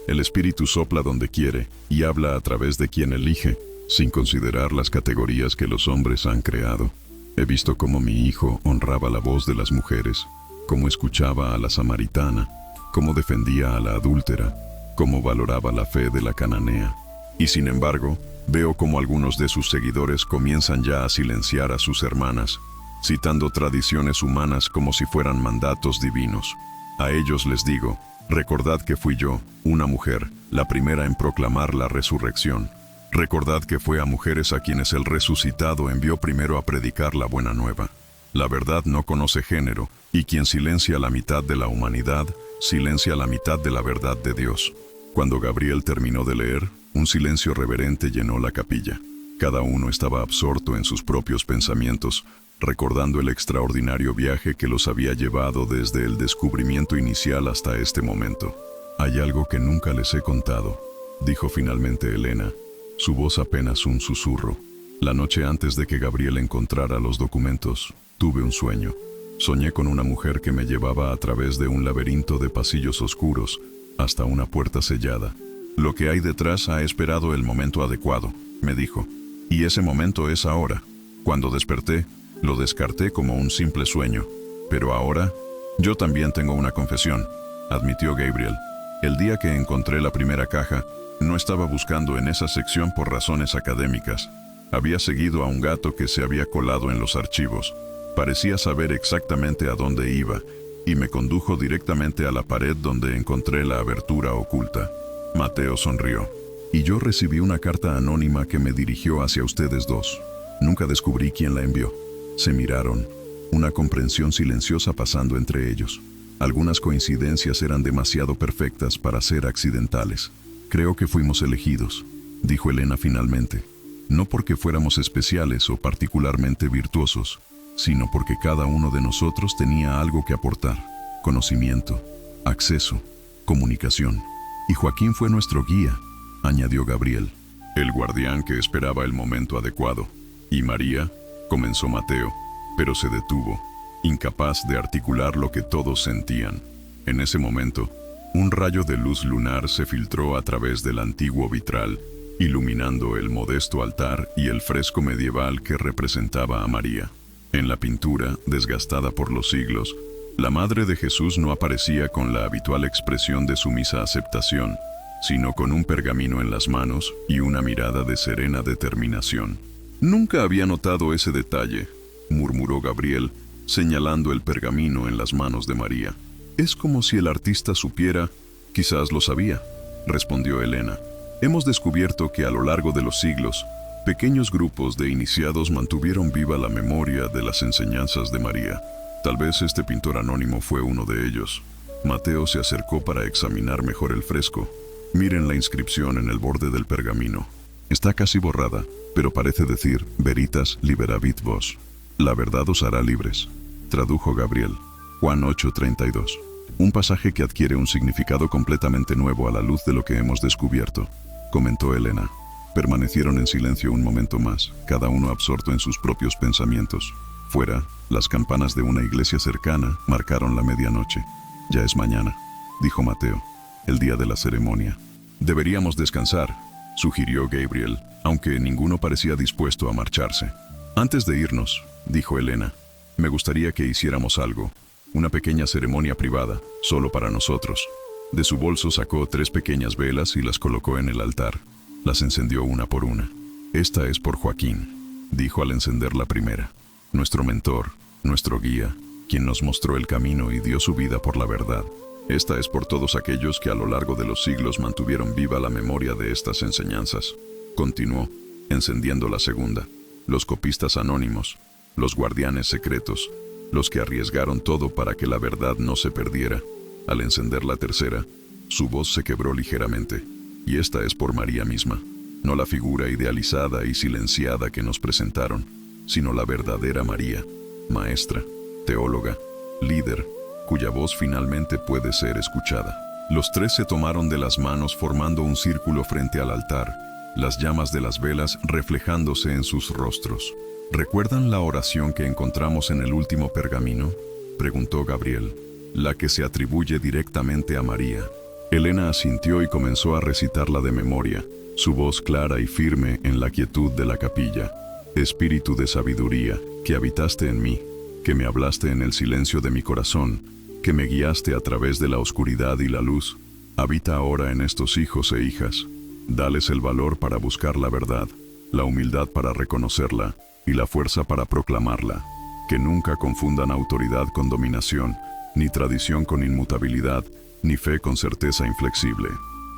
El Espíritu sopla donde quiere y habla a través de quien elige, sin considerar las categorías que los hombres han creado. He visto cómo mi hijo honraba la voz de las mujeres, cómo escuchaba a la samaritana, cómo defendía a la adúltera, cómo valoraba la fe de la cananea. Y sin embargo, veo cómo algunos de sus seguidores comienzan ya a silenciar a sus hermanas, citando tradiciones humanas como si fueran mandatos divinos. A ellos les digo, recordad que fui yo, una mujer, la primera en proclamar la resurrección. Recordad que fue a mujeres a quienes el resucitado envió primero a predicar la buena nueva. La verdad no conoce género, y quien silencia la mitad de la humanidad, silencia la mitad de la verdad de Dios. Cuando Gabriel terminó de leer, un silencio reverente llenó la capilla. Cada uno estaba absorto en sus propios pensamientos, recordando el extraordinario viaje que los había llevado desde el descubrimiento inicial hasta este momento. «Hay algo que nunca les he contado», dijo finalmente Elena, su voz apenas un susurro. La noche antes de que Gabriel encontrara los documentos, tuve un sueño. Soñé con una mujer que me llevaba a través de un laberinto de pasillos oscuros, hasta una puerta sellada. «Lo que hay detrás ha esperado el momento adecuado», me dijo. «Y ese momento es ahora». Cuando desperté, lo descarté como un simple sueño. Pero ahora, yo también tengo una confesión, admitió Gabriel. El día que encontré la primera caja, no estaba buscando en esa sección por razones académicas. Había seguido a un gato que se había colado en los archivos. Parecía saber exactamente a dónde iba, y me condujo directamente a la pared donde encontré la abertura oculta. Mateo sonrió. Y yo recibí una carta anónima que me dirigió hacia ustedes dos. Nunca descubrí quién la envió. Se miraron, una comprensión silenciosa pasando entre ellos. Algunas coincidencias eran demasiado perfectas para ser accidentales. Creo que fuimos elegidos, dijo Elena finalmente. No porque fuéramos especiales o particularmente virtuosos, sino porque cada uno de nosotros tenía algo que aportar. Conocimiento, acceso, comunicación. Y Joaquín fue nuestro guía, añadió Gabriel. El guardián que esperaba el momento adecuado. ¿Y María? Comenzó Mateo, pero se detuvo, incapaz de articular lo que todos sentían. En ese momento, un rayo de luz lunar se filtró a través del antiguo vitral, iluminando el modesto altar y el fresco medieval que representaba a María. En la pintura, desgastada por los siglos, la Madre de Jesús no aparecía con la habitual expresión de sumisa aceptación, sino con un pergamino en las manos y una mirada de serena determinación. «Nunca había notado ese detalle», murmuró Gabriel, señalando el pergamino en las manos de María. «Es como si el artista supiera, quizás lo sabía», respondió Elena. «Hemos descubierto que a lo largo de los siglos, pequeños grupos de iniciados mantuvieron viva la memoria de las enseñanzas de María. Tal vez este pintor anónimo fue uno de ellos». Mateo se acercó para examinar mejor el fresco. «Miren la inscripción en el borde del pergamino. Está casi borrada, pero parece decir, Veritas liberavit vos. La verdad os hará libres», tradujo Gabriel. Juan 8:32. Un pasaje que adquiere un significado completamente nuevo a la luz de lo que hemos descubierto, comentó Elena. Permanecieron en silencio un momento más, cada uno absorto en sus propios pensamientos. Fuera, las campanas de una iglesia cercana marcaron la medianoche. «Ya es mañana», dijo Mateo, «el día de la ceremonia». «Deberíamos descansar», sugirió Gabriel, aunque ninguno parecía dispuesto a marcharse. «Antes de irnos», dijo Elena, «me gustaría que hiciéramos algo, una pequeña ceremonia privada, solo para nosotros». De su bolso sacó 3 pequeñas velas y las colocó en el altar. Las encendió una por una. Esta es por Joaquín, dijo al encender la primera. Nuestro mentor, nuestro guía, quien nos mostró el camino y dio su vida por la verdad. Esta es por todos aquellos que a lo largo de los siglos mantuvieron viva la memoria de estas enseñanzas. Continuó, encendiendo la segunda. Los copistas anónimos, los guardianes secretos, los que arriesgaron todo para que la verdad no se perdiera. Al encender la tercera, su voz se quebró ligeramente. Y esta es por María misma, no la figura idealizada y silenciada que nos presentaron, sino la verdadera María, maestra, teóloga, líder, cuya voz finalmente puede ser escuchada. Los tres se tomaron de las manos formando un círculo frente al altar, las llamas de las velas reflejándose en sus rostros. ¿Recuerdan la oración que encontramos en el último pergamino?, preguntó Gabriel. La que se atribuye directamente a María. Elena asintió y comenzó a recitarla de memoria, su voz clara y firme en la quietud de la capilla. Espíritu de sabiduría, que habitaste en mí, que me hablaste en el silencio de mi corazón, que me guiaste a través de la oscuridad y la luz, habita ahora en estos hijos e hijas. Dales el valor para buscar la verdad, la humildad para reconocerla y la fuerza para proclamarla. Que nunca confundan autoridad con dominación, ni tradición con inmutabilidad, ni fe con certeza inflexible.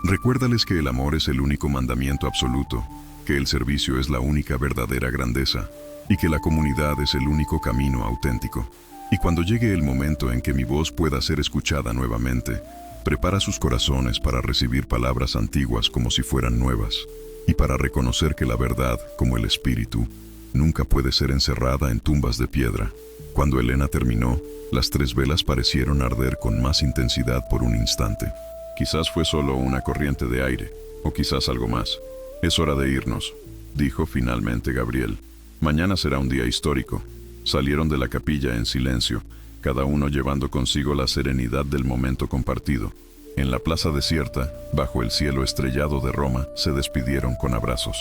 Recuérdales que el amor es el único mandamiento absoluto, que el servicio es la única verdadera grandeza, y que la comunidad es el único camino auténtico. Y cuando llegue el momento en que mi voz pueda ser escuchada nuevamente, prepara sus corazones para recibir palabras antiguas como si fueran nuevas, y para reconocer que la verdad, como el espíritu, nunca puede ser encerrada en tumbas de piedra. Cuando Elena terminó, las tres velas parecieron arder con más intensidad por un instante. Quizás fue solo una corriente de aire, o quizás algo más. Es hora de irnos, dijo finalmente Gabriel. Mañana será un día histórico. Salieron de la capilla en silencio, cada uno llevando consigo la serenidad del momento compartido. En la plaza desierta, bajo el cielo estrellado de Roma, se despidieron con abrazos.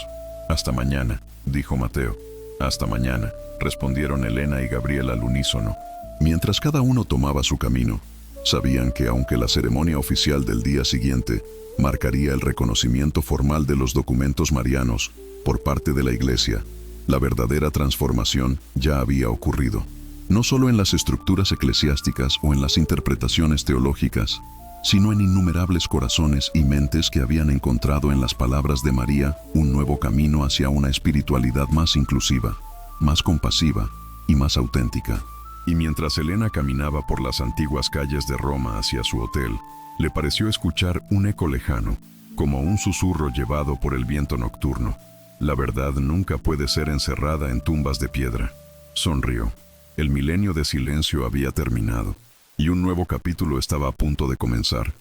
Hasta mañana, dijo Mateo. Hasta mañana, respondieron Elena y Gabriel al unísono. Mientras cada uno tomaba su camino, sabían que aunque la ceremonia oficial del día siguiente marcaría el reconocimiento formal de los documentos marianos por parte de la Iglesia, la verdadera transformación ya había ocurrido. No solo en las estructuras eclesiásticas o en las interpretaciones teológicas, sino en innumerables corazones y mentes que habían encontrado en las palabras de María un nuevo camino hacia una espiritualidad más inclusiva, más compasiva y más auténtica. Y mientras Elena caminaba por las antiguas calles de Roma hacia su hotel, le pareció escuchar un eco lejano, como un susurro llevado por el viento nocturno. La verdad nunca puede ser encerrada en tumbas de piedra. Sonrió. El milenio de silencio había terminado, y un nuevo capítulo estaba a punto de comenzar.